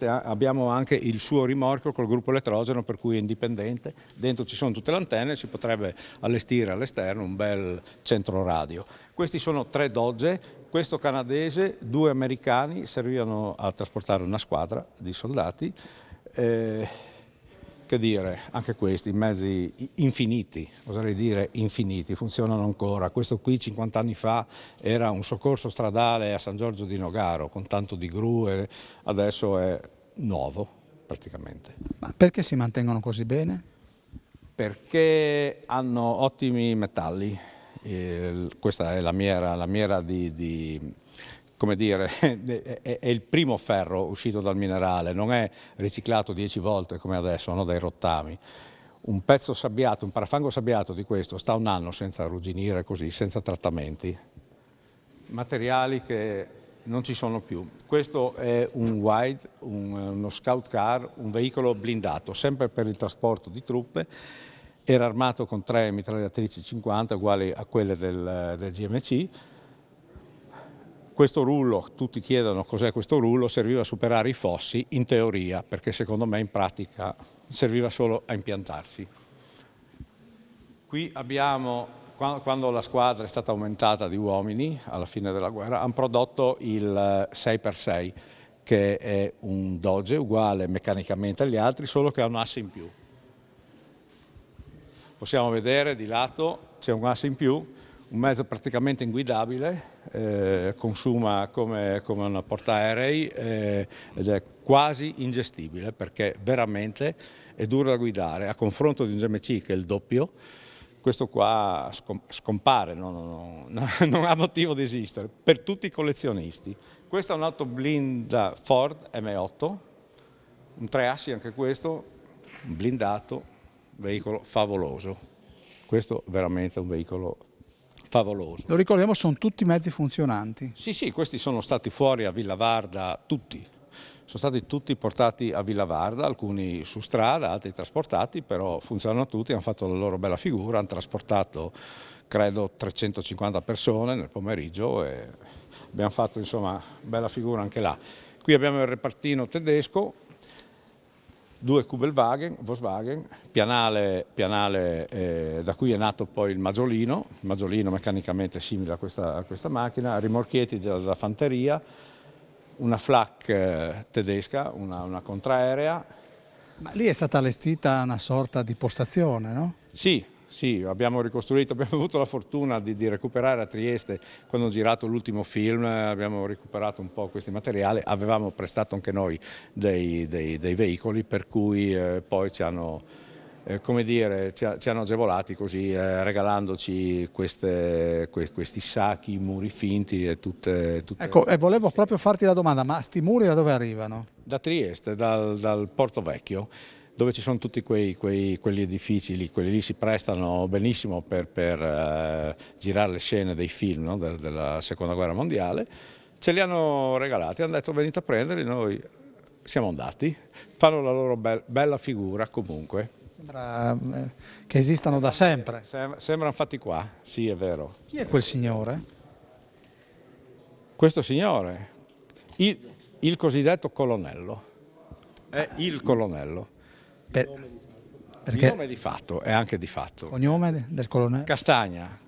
Abbiamo anche il suo rimorchio col gruppo elettrogeno, per cui è indipendente. Dentro ci sono tutte le antenne, si potrebbe allestire all'esterno un bel centro radio. Questi sono 3 Dodge, questo canadese, 2 americani, servivano a trasportare una squadra di soldati. Che dire, anche questi mezzi infiniti, oserei dire infiniti, funzionano ancora. Questo qui 50 anni fa era un soccorso stradale a San Giorgio di Nogaro con tanto di gru, e adesso è nuovo praticamente. Ma perché si mantengono così bene? Perché hanno ottimi metalli. Questa è la miera come dire, è il primo ferro uscito dal minerale, non è riciclato 10 volte come adesso, hanno dei rottami. Un pezzo sabbiato, un parafango sabbiato di questo sta un anno senza arrugginire così, senza trattamenti. Materiali che non ci sono più. Questo è un Wide, uno scout car, un veicolo blindato, sempre per il trasporto di truppe. Era armato con 3 mitragliatrici 50 uguali a quelle del GMC. Questo rullo, tutti chiedono cos'è questo rullo, serviva a superare i fossi in teoria, perché secondo me in pratica serviva solo a impiantarsi. Qui abbiamo, quando la squadra è stata aumentata di uomini alla fine della guerra, hanno prodotto il 6x6, che è un Dodge uguale meccanicamente agli altri, solo che ha un asse in più. Possiamo vedere di lato, c'è un asse in più, un mezzo praticamente inguidabile, consuma come una portaerei ed è quasi ingestibile perché veramente è duro da guidare. A confronto di un GMC che è il doppio, questo qua scompare, non ha motivo di esistere, per tutti i collezionisti. Questa è un'auto blinda Ford M8, un 3 assi anche questo, un blindato, veicolo favoloso. Questo è veramente un veicolo favoloso. Lo ricordiamo, sono tutti mezzi funzionanti. Sì, questi sono stati fuori a Villa Varda, tutti. Sono stati tutti portati a Villa Varda, alcuni su strada, altri trasportati, però funzionano tutti, hanno fatto la loro bella figura, hanno trasportato credo 350 persone nel pomeriggio e abbiamo fatto insomma bella figura anche là. Qui abbiamo il repartino tedesco, 2 Kubelwagen, Volkswagen, pianale da cui è nato poi il maggiolino meccanicamente simile a questa macchina, rimorchietti della fanteria, una flak tedesca, una contraerea. Ma lì è stata allestita una sorta di postazione, no? Sì, abbiamo ricostruito, abbiamo avuto la fortuna di recuperare a Trieste, quando ho girato l'ultimo film, abbiamo recuperato un po' questi materiali, avevamo prestato anche noi dei veicoli, per cui poi ci hanno agevolati così, regalandoci questi sacchi, muri finti e tutte... Ecco, volevo proprio farti la domanda, ma sti muri da dove arrivano? Da Trieste, dal Porto Vecchio, dove ci sono tutti quegli edifici lì, quelli lì si prestano benissimo per girare le scene dei film, no? della Seconda Guerra Mondiale, Ce li hanno regalati, hanno detto venite a prenderli, noi siamo andati, fanno la loro bella figura comunque. Sembra che esistano da sempre. Sembrano fatti qua, sì è vero. Chi è quel signore? Questo signore, il cosiddetto colonnello, è il colonnello. Perché? Il nome è di fatto, è anche di fatto. Cognome del colonnello? Castagna.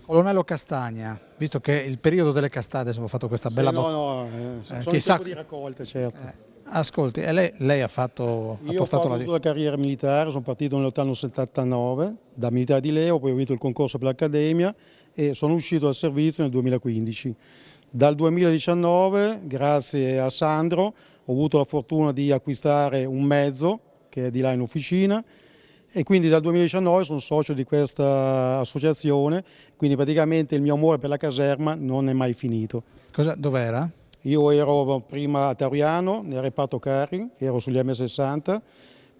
Colonnello Castagna, visto che il periodo delle castagne, adesso ho fatto questa bella sono in tempo di raccolte, certo. Ascolti, e lei ha fatto... Io ho fatto tutta la carriera militare, sono partito nell'80 79 da militare di Leo, poi ho vinto il concorso per l'Accademia e sono uscito dal servizio nel 2015. Dal 2019, grazie a Sandro, ho avuto la fortuna di acquistare un mezzo che è di là in officina e quindi dal 2019 sono socio di questa associazione, quindi praticamente il mio amore per la caserma non è mai finito. Dov'era? Io ero prima a Tauriano, nel reparto carri, ero sugli M60,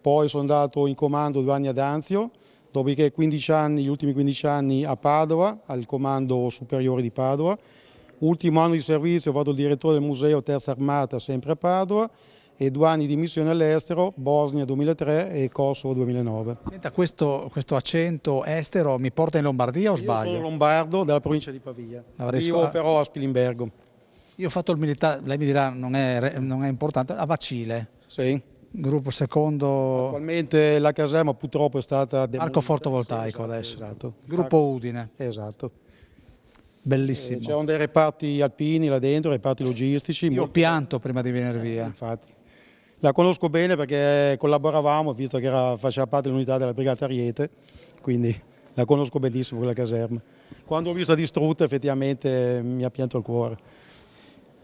poi sono andato in comando 2 anni ad Anzio, dopodiché 15 anni, gli ultimi 15 anni a Padova, al comando superiore di Padova. Ultimo anno di servizio vado direttore del museo Terza Armata, sempre a Padova, e 2 anni di missione all'estero, Bosnia 2003 e Kosovo 2009. Senta, questo accento estero mi porta in Lombardia o sbaglio? Io sono lombardo della provincia di Pavia, vivo però a Spilimbergo. Io ho fatto il militare, lei mi dirà non è importante, a Bacile. Sì. Gruppo secondo... Attualmente la caserma purtroppo è stata demolita. Arco fotovoltaico, sì, adesso. Esatto. Gruppo Udine. Esatto. Bellissimo. C'erano dei reparti alpini là dentro, reparti logistici. Io ho pianto prima di venire via. Infatti. La conosco bene perché collaboravamo, visto che faceva parte dell'unità della Brigata Ariete, quindi la conosco benissimo quella caserma. Quando l'ho vista distrutta effettivamente mi ha pianto il cuore.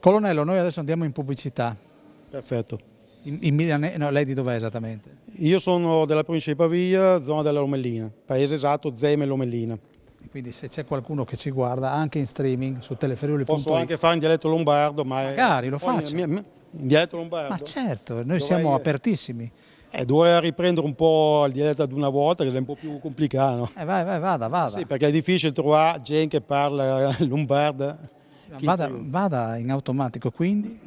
Colonnello, noi adesso andiamo in pubblicità. Perfetto. No, lei di dov'è esattamente? Io sono della provincia di Pavia, zona della Lomellina, paese esatto Zeme Lomellina. Quindi se c'è qualcuno che ci guarda anche in streaming su teleferiuli.it. Posso anche fare in dialetto lombardo, ma magari lo faccio. In dialetto lombardo? Ma certo, noi siamo apertissimi. Dovrei riprendere un po' il dialetto ad una volta, che è un po' più complicato. Vai, vada. Sì, perché è difficile trovare gente che parla lombarda. Vada in automatico, quindi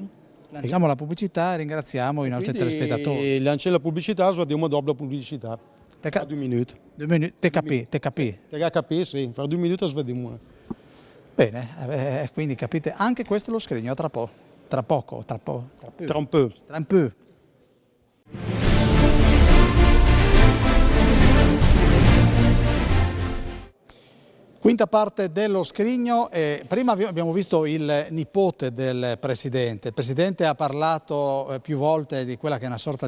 lanciamo la pubblicità e ringraziamo i nostri telespettatori. Lanciamo la pubblicità, vediamo dopo la pubblicità. Fra 2 minuti. 2 minuti, TKP. TKP, sì, fra 2 minuti svediamo. Bene, quindi capite, anche questo è lo scrigno, tra poco. Tra un po'. Quinta parte dello scrigno. Prima abbiamo visto il nipote del Presidente. Il Presidente ha parlato più volte di quella che è una sorta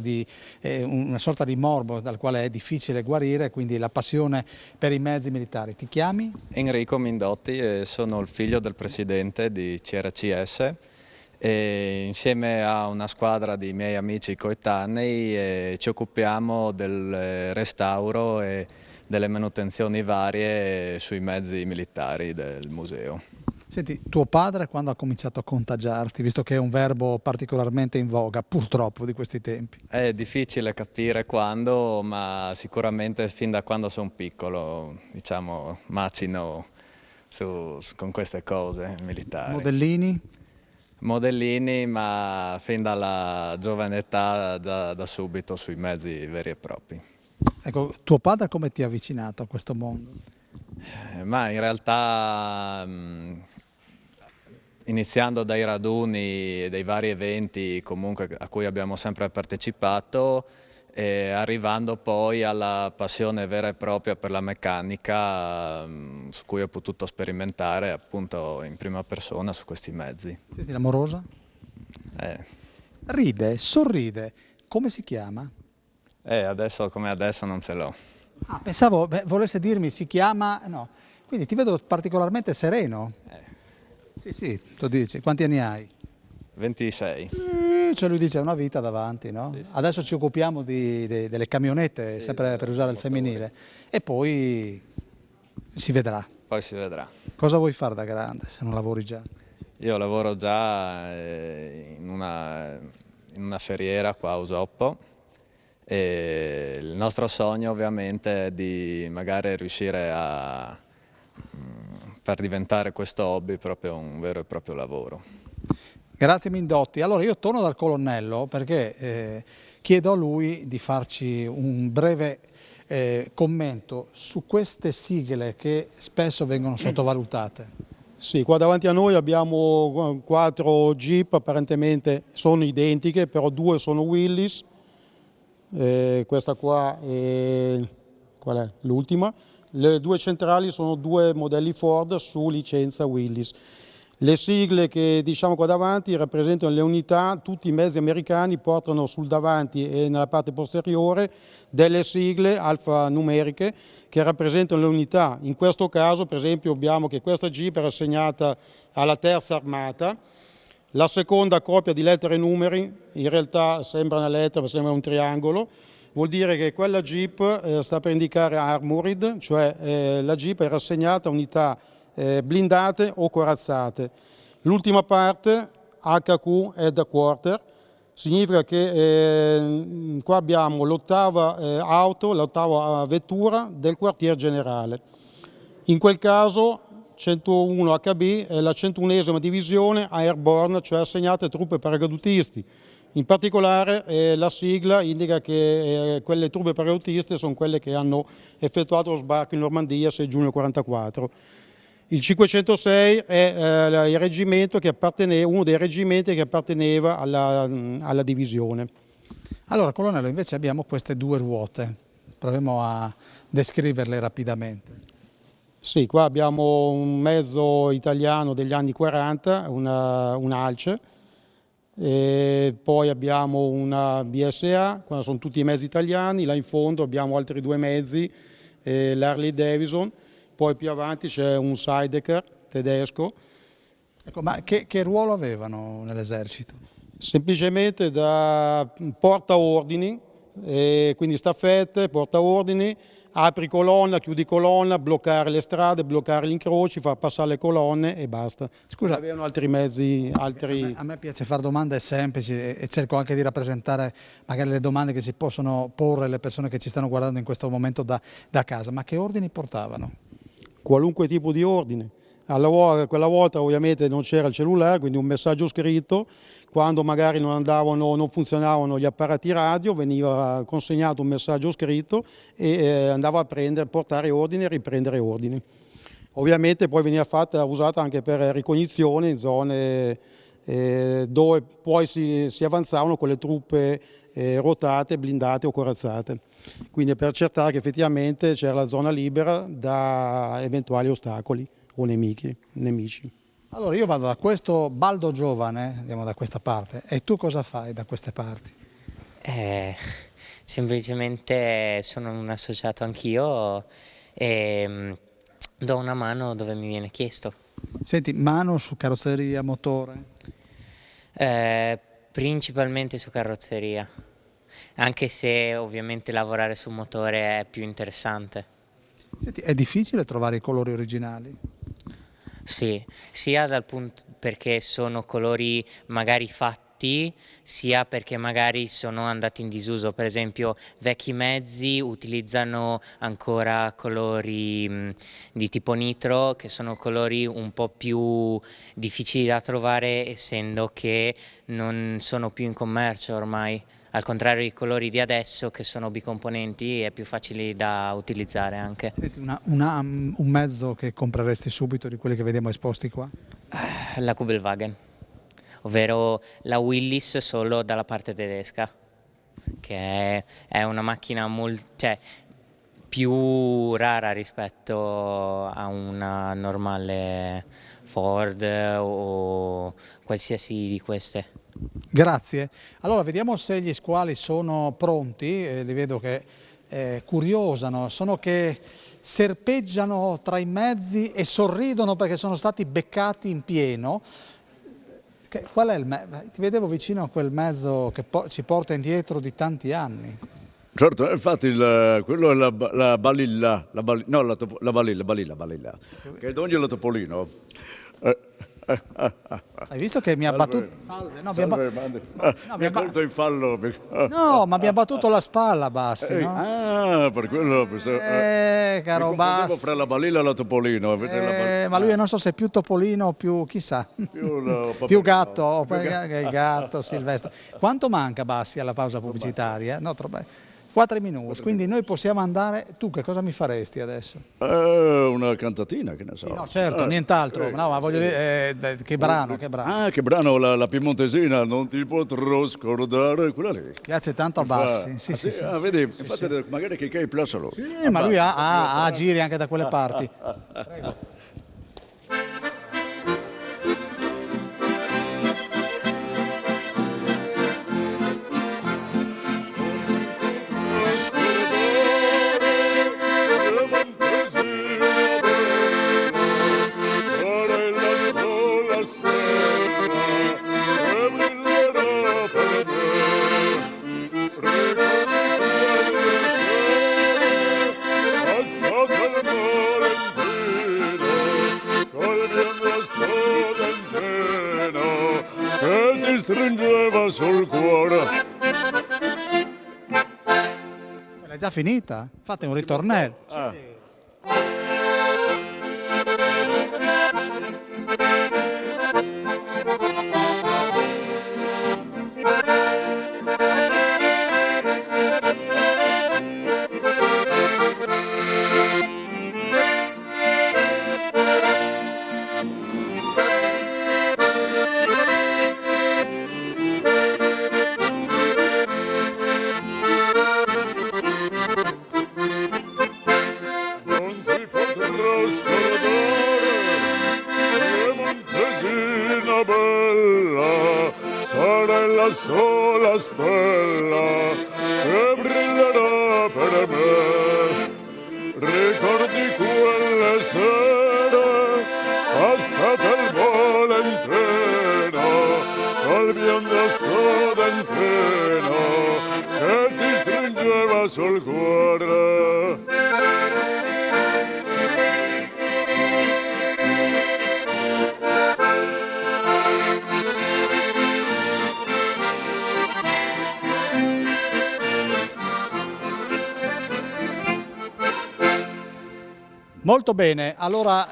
di morbo dal quale è difficile guarire, quindi la passione per i mezzi militari. Ti chiami? Enrico Mindotti e sono il figlio del Presidente di CRCS. E insieme a una squadra di miei amici coetanei ci occupiamo del restauro e delle manutenzioni varie sui mezzi militari del museo. Senti, tuo padre quando ha cominciato a contagiarti, visto che è un verbo particolarmente in voga, purtroppo, di questi tempi? È difficile capire quando, ma sicuramente fin da quando sono piccolo, diciamo, macino con queste cose militari. Modellini? Modellini, ma fin dalla giovane età, già da subito sui mezzi veri e propri. Ecco, tuo padre come ti ha avvicinato a questo mondo? Ma in realtà iniziando dai raduni e dai vari eventi comunque a cui abbiamo sempre partecipato e arrivando poi alla passione vera e propria per la meccanica su cui ho potuto sperimentare appunto in prima persona su questi mezzi. Senti l'amorosa? Ride, sorride, come si chiama? Adesso come adesso non ce l'ho. Ah, pensavo volesse dirmi si chiama... no, quindi ti vedo particolarmente sereno. Sì, tu dici, quanti anni hai? 26. Cioè lui dice una vita davanti, no? Sì. Adesso ci occupiamo delle camionette, sempre per usare il femminile, e poi si vedrà. Poi si vedrà. Cosa vuoi fare da grande se non lavori già? Io lavoro già in una ferriera qua a Usoppo e il nostro sogno ovviamente è di magari riuscire a per diventare questo hobby proprio un vero e proprio lavoro. Grazie Mindotti. Allora io torno dal colonnello perché chiedo a lui di farci un breve commento su queste sigle che spesso vengono sottovalutate. Sì, qua davanti a noi abbiamo 4 Jeep, apparentemente sono identiche, però 2 sono Willys, questa qua è, qual è? L'ultima. Le 2 centrali sono 2 modelli Ford su licenza Willys. Le sigle che diciamo qua davanti rappresentano le unità, tutti i mezzi americani portano sul davanti e nella parte posteriore delle sigle alfanumeriche che rappresentano le unità. In questo caso per esempio abbiamo che questa Jeep era assegnata alla terza armata, la seconda coppia di lettere e numeri, in realtà sembra una lettera ma sembra un triangolo, vuol dire che quella Jeep sta per indicare armored, cioè la Jeep era assegnata a unità blindate o corazzate. L'ultima parte, HQ Headquarter, significa che qua abbiamo l'8ª auto, l'8ª vettura del quartier generale. In quel caso 101 HB è la 101esima divisione airborne, cioè assegnata a truppe paracadutisti. In particolare la sigla indica che quelle truppe paracadutiste sono quelle che hanno effettuato lo sbarco in Normandia 6 giugno 1944. Il 506 è il reggimento che apparteneva, uno dei reggimenti che apparteneva alla divisione. Allora, colonnello, invece abbiamo queste 2 ruote. Proviamo a descriverle rapidamente. Sì, qua abbiamo un mezzo italiano degli anni 40, una Alce, e poi abbiamo una BSA, qua sono tutti i mezzi italiani, là in fondo abbiamo altri 2 mezzi, l'Harley Davidson. Poi più avanti c'è un Sidecar tedesco. Ecco, ma che ruolo avevano nell'esercito? Semplicemente da portaordini, quindi staffette, portaordini, apri colonna, chiudi colonna, bloccare le strade, bloccare gli incroci, far passare le colonne e basta. Scusa, avevano altri mezzi, altri... A me piace fare domande semplici e cerco anche di rappresentare magari le domande che si possono porre le persone che ci stanno guardando in questo momento da casa. Ma che ordini portavano? Qualunque tipo di ordine. Quella volta ovviamente non c'era il cellulare, quindi un messaggio scritto, quando magari non funzionavano gli apparati radio veniva consegnato un messaggio scritto e andava a portare ordini e riprendere ordini. Ovviamente poi veniva usata anche per ricognizione in zone dove poi si avanzavano con le truppe rotate, blindate o corazzate, quindi per accertare che effettivamente c'era la zona libera da eventuali ostacoli o nemici. Allora io vado da questo baldo giovane, andiamo da questa parte, e tu cosa fai da queste parti? Semplicemente sono un associato anch'io e do una mano dove mi viene chiesto. Senti, mano su carrozzeria, motore? Principalmente su carrozzeria, anche se ovviamente lavorare sul motore è più interessante. Senti, è difficile trovare i colori originali? Sì, sia dal punto perché sono colori magari fatti, sia perché magari sono andati in disuso. Per esempio vecchi mezzi utilizzano ancora colori di tipo nitro, che sono colori un po' più difficili da trovare essendo che non sono più in commercio ormai. Al contrario dei colori di adesso che sono bicomponenti e più facili da utilizzare anche. Senti, un mezzo che compreresti subito di quelli che vediamo esposti qua? La Kubelwagen, ovvero la Willys solo dalla parte tedesca, che è una macchina più rara rispetto a una normale Ford o qualsiasi di queste. Grazie. Allora vediamo se gli squali sono pronti, li vedo che curiosano, sono che serpeggiano tra i mezzi e sorridono perché sono stati beccati in pieno. Qual è il mezzo? Ti vedevo vicino a quel mezzo che ci porta indietro di tanti anni. Certo, infatti quello è la balilla, la balilla, che è Dongio Topolino. Hai visto che mi ha battuto? Salve, mi ha colto in fallo. No, ma mi ha battuto la spalla, Bassi. No? Ah, per quello caro mi confondevo Bassi. fra la balilla e la topolino. Ma lui non so se è più topolino o più chissà, più gatto, o il gatto Silvestre. Quanto manca Bassi alla pausa pubblicitaria? No, 4 minuti, quindi noi possiamo andare. Tu che cosa mi faresti adesso? Una cantatina, che ne so. Sì, no, certo, nient'altro. No, ma voglio dire, che brano, che brano. Ah, che brano, la piemontesina, non ti potrò scordare, quella lì. Piace tanto a Bassi. Sì, sì. Vedi, infatti magari che hai piacciono. Sì, ma lui ha giri anche da quelle parti. Prego. Che ti stringeva sul cuore. È già finita? Fate un ritornello. La sola stella che brillerà per me. Ricordi quelle sere passate al volo in treno col biondo studentino che ti stringeva sul cuore. Molto bene, allora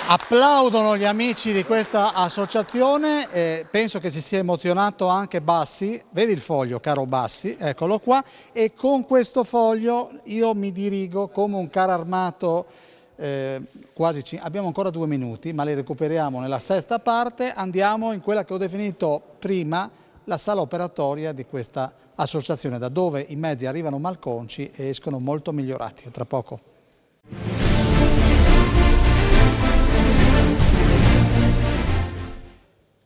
applaudono gli amici di questa associazione, penso che si sia emozionato anche Bassi, vedi il foglio caro Bassi, eccolo qua, e con questo foglio io mi dirigo come un carro armato, abbiamo ancora 2 minuti, ma li recuperiamo nella sesta parte, andiamo in quella che ho definito prima la sala operatoria di questa associazione, da dove i mezzi arrivano malconci e escono molto migliorati. Tra poco.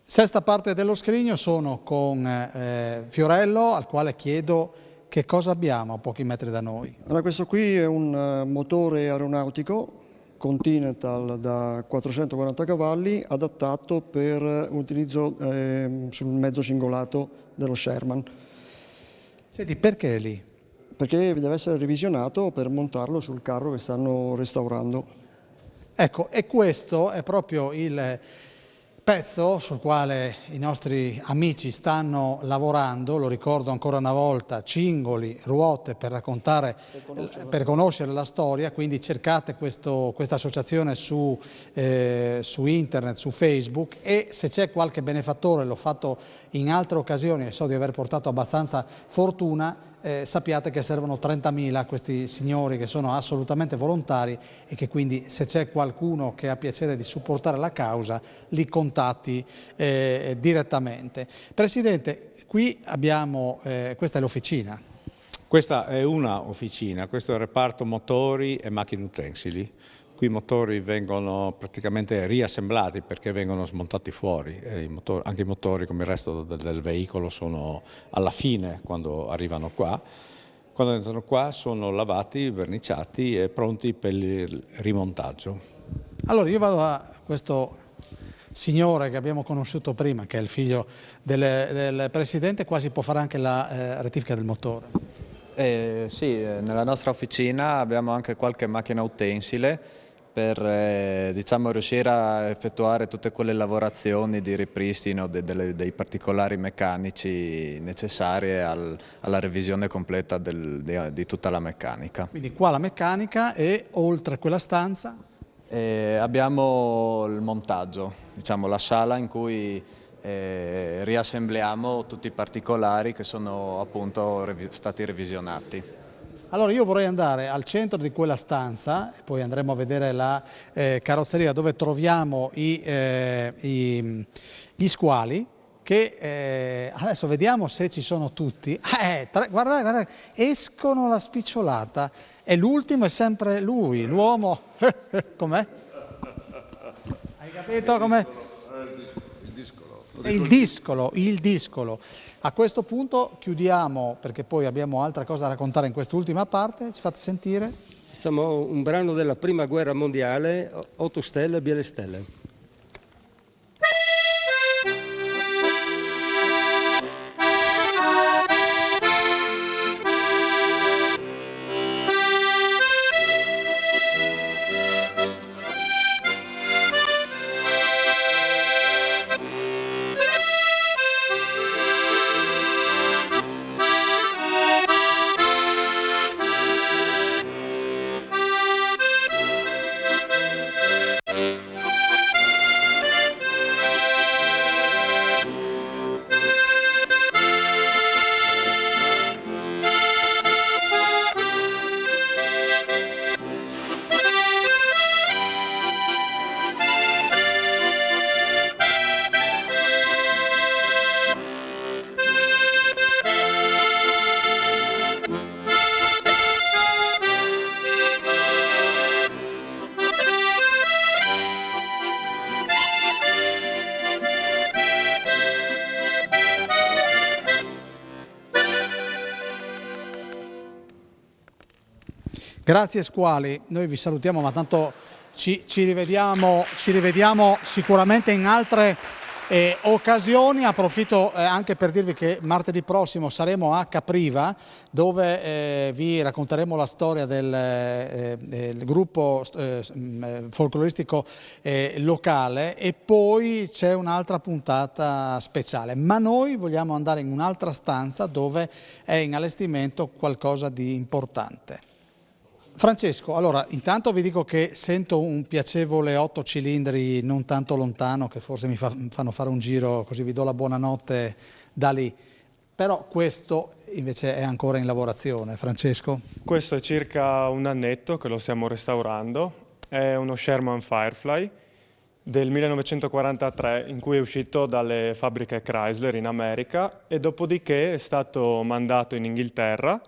Sesta parte dello scrigno, sono con Fiorello, al quale chiedo che cosa abbiamo a pochi metri da noi. Allora, questo qui è un motore aeronautico Continental da 440 cavalli adattato per utilizzo sul mezzo cingolato dello Sherman. Senti, perché è lì? Perché deve essere revisionato per montarlo sul carro che stanno restaurando. Ecco, e questo è proprio il pezzo sul quale i nostri amici stanno lavorando, lo ricordo ancora una volta, cingoli, ruote per raccontare, per conoscere la storia, quindi cercate questa associazione su internet, su Facebook, e se c'è qualche benefattore, l'ho fatto in altre occasioni e so di aver portato abbastanza fortuna, sappiate che servono 30.000 questi signori che sono assolutamente volontari e che quindi se c'è qualcuno che ha piacere di supportare la causa li contatti direttamente. Presidente, qui abbiamo, questa è l'officina. Questa è una officina, questo è il reparto motori e macchine utensili. Qui i motori vengono praticamente riassemblati perché vengono smontati fuori, anche i motori come il resto del veicolo sono alla fine quando arrivano qua. Quando entrano qua sono lavati, verniciati e pronti per il rimontaggio. Allora io vado a questo signore che abbiamo conosciuto prima, che è il figlio del Presidente, qua si può fare anche la rettifica del motore. Sì, nella nostra officina abbiamo anche qualche macchina utensile per diciamo, riuscire a effettuare tutte quelle lavorazioni di ripristino dei particolari meccanici necessarie alla revisione completa di tutta la meccanica. Quindi qua la meccanica e oltre quella stanza? Abbiamo il montaggio, diciamo, la sala in cui riassembliamo tutti i particolari che sono appunto stati revisionati. Allora io vorrei andare al centro di quella stanza, e poi andremo a vedere la carrozzeria dove troviamo gli squali, che adesso vediamo se ci sono tutti. Guardate, escono la spicciolata e l'ultimo è sempre lui, l'uomo. Com'è? Hai capito com'è? Il discolo. A questo punto chiudiamo, perché poi abbiamo altra cosa da raccontare in quest'ultima parte. Ci fate sentire? Insomma, un brano della Prima Guerra Mondiale, 8 stelle, biele stelle. Grazie squali, noi vi salutiamo, ma tanto ci rivediamo sicuramente in altre occasioni. Approfitto anche per dirvi che martedì prossimo saremo a Capriva, dove vi racconteremo la storia del gruppo folcloristico locale, e poi c'è un'altra puntata speciale. Ma noi vogliamo andare in un'altra stanza dove è in allestimento qualcosa di importante. Francesco, allora intanto vi dico che sento un piacevole 8 cilindri non tanto lontano, che forse mi fanno fare un giro, così vi do la buonanotte da lì. Però questo invece è ancora in lavorazione, Francesco? Questo è circa un annetto che lo stiamo restaurando, è uno Sherman Firefly del 1943, in cui è uscito dalle fabbriche Chrysler in America, e dopodiché è stato mandato in Inghilterra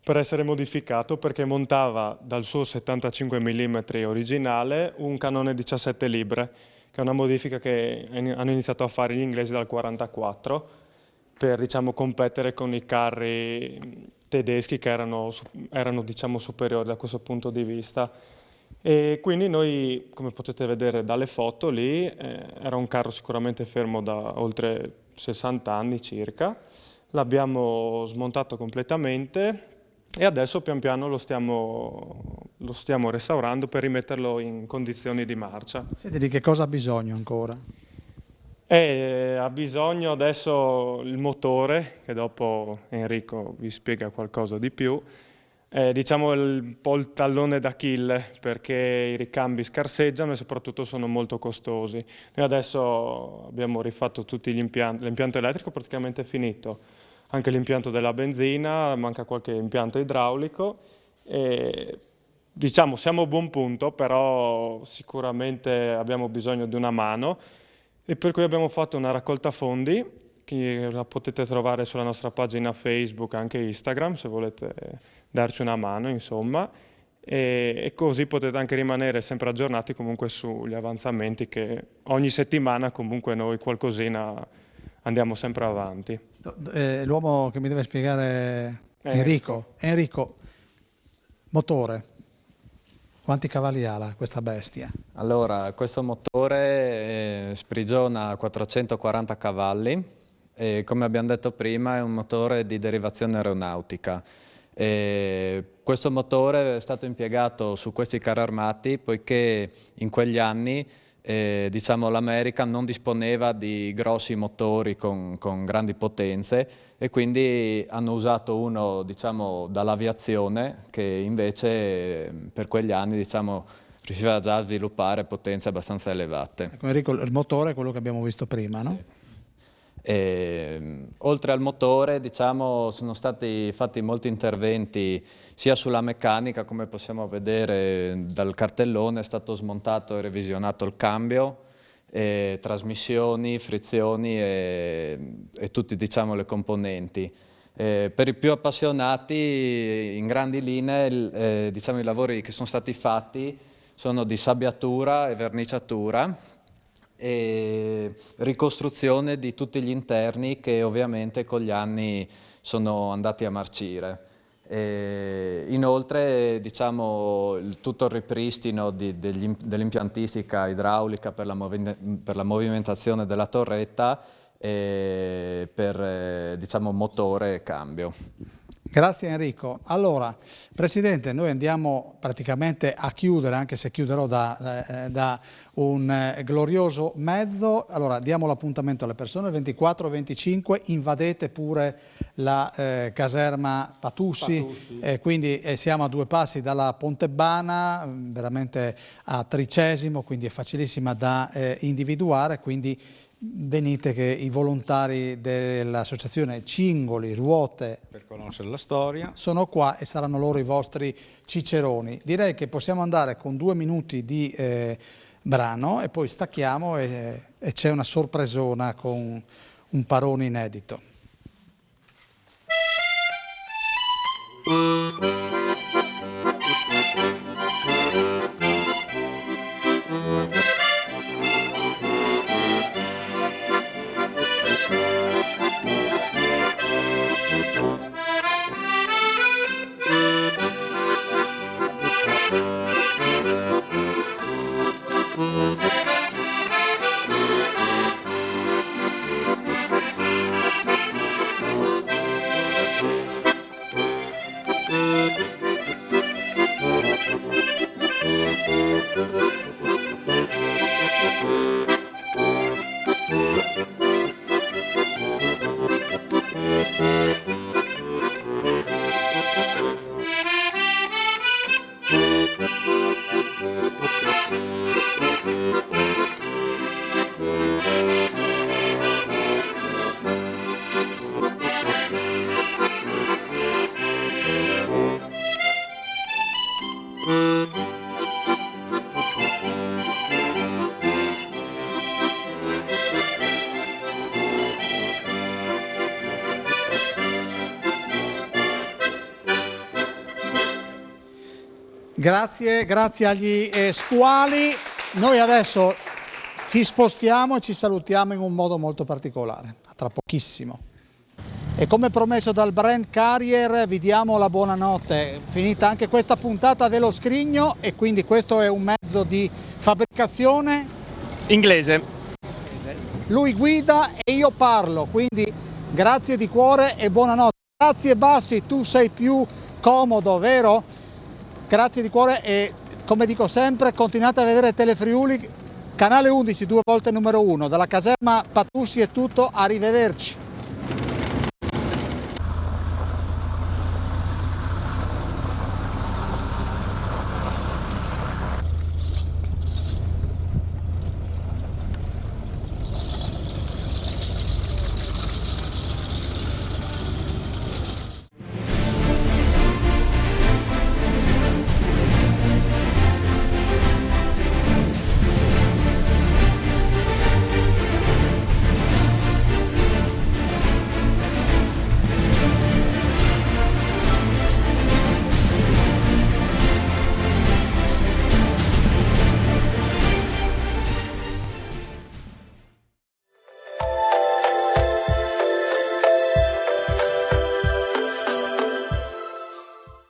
per essere modificato, perché montava dal suo 75 mm originale un cannone 17 libre, che è una modifica che hanno iniziato a fare gli inglesi dal 1944 per, diciamo, competere con i carri tedeschi che erano diciamo, superiori da questo punto di vista. E quindi noi, come potete vedere dalle foto lì, era un carro sicuramente fermo da oltre 60 anni circa. L'abbiamo smontato completamente e adesso pian piano lo stiamo restaurando per rimetterlo in condizioni di marcia. Senti, di che cosa ha bisogno ancora? Ha bisogno adesso il motore, che dopo Enrico vi spiega qualcosa di più. Diciamo un po' il tallone d'Achille, perché i ricambi scarseggiano e soprattutto sono molto costosi. Noi adesso abbiamo rifatto tutti gli impianti, l'impianto elettrico è praticamente finito, anche l'impianto della benzina, manca qualche impianto idraulico. Diciamo siamo a buon punto, però sicuramente abbiamo bisogno di una mano, e per cui abbiamo fatto una raccolta fondi, che la potete trovare sulla nostra pagina Facebook, anche Instagram, se volete darci una mano, insomma, e così potete anche rimanere sempre aggiornati comunque sugli avanzamenti, che ogni settimana comunque noi qualcosina andiamo sempre avanti. L'uomo che mi deve spiegare Enrico, motore, quanti cavalli ha questa bestia? Allora, questo motore sprigiona 440 cavalli e, come abbiamo detto prima, è un motore di derivazione aeronautica. Questo motore è stato impiegato su questi carri armati poiché in quegli anni diciamo, l'America non disponeva di grossi motori con grandi potenze e quindi hanno usato uno diciamo, dall'aviazione che invece per quegli anni diciamo, riusciva già a sviluppare potenze abbastanza elevate. Ecco, Enrico, il motore è quello che abbiamo visto prima, no? Sì. Oltre al motore diciamo, sono stati fatti molti interventi sia sulla meccanica, come possiamo vedere dal cartellone è stato smontato e revisionato il cambio, trasmissioni, frizioni e tutte diciamo, le componenti. Per i più appassionati in grandi linee diciamo, i lavori che sono stati fatti sono di sabbiatura e verniciatura e ricostruzione di tutti gli interni che ovviamente con gli anni sono andati a marcire. Inoltre diciamo, tutto il ripristino dell'impiantistica idraulica per la movimentazione della torretta e per diciamo, motore e cambio. Grazie Enrico. Allora, Presidente, noi andiamo praticamente a chiudere, anche se chiuderò da un glorioso mezzo. Allora, diamo l'appuntamento alle persone, il 24-25, invadete pure la caserma Patussi. Quindi siamo a 2 passi dalla Pontebana, veramente a Tricesimo, quindi è facilissima da individuare, quindi venite che i volontari dell'associazione Cingoli Ruote per conoscere la storia sono qua e saranno loro i vostri ciceroni. Direi che possiamo andare con 2 minuti di brano e poi stacchiamo e c'è una sorpresona con un parone inedito. Grazie agli squali. Noi adesso ci spostiamo e ci salutiamo in un modo molto particolare, a tra pochissimo. E come promesso dal brand Carrier vi diamo la buonanotte, finita anche questa puntata dello Scrigno e quindi questo è un mezzo di fabbricazione inglese. Lui guida e io parlo, quindi grazie di cuore e buonanotte. Grazie Bassi, tu sei più comodo, vero? Grazie di cuore e come dico sempre continuate a vedere Telefriuli, canale 11 2 volte numero 1, dalla caserma Patussi è tutto, arrivederci.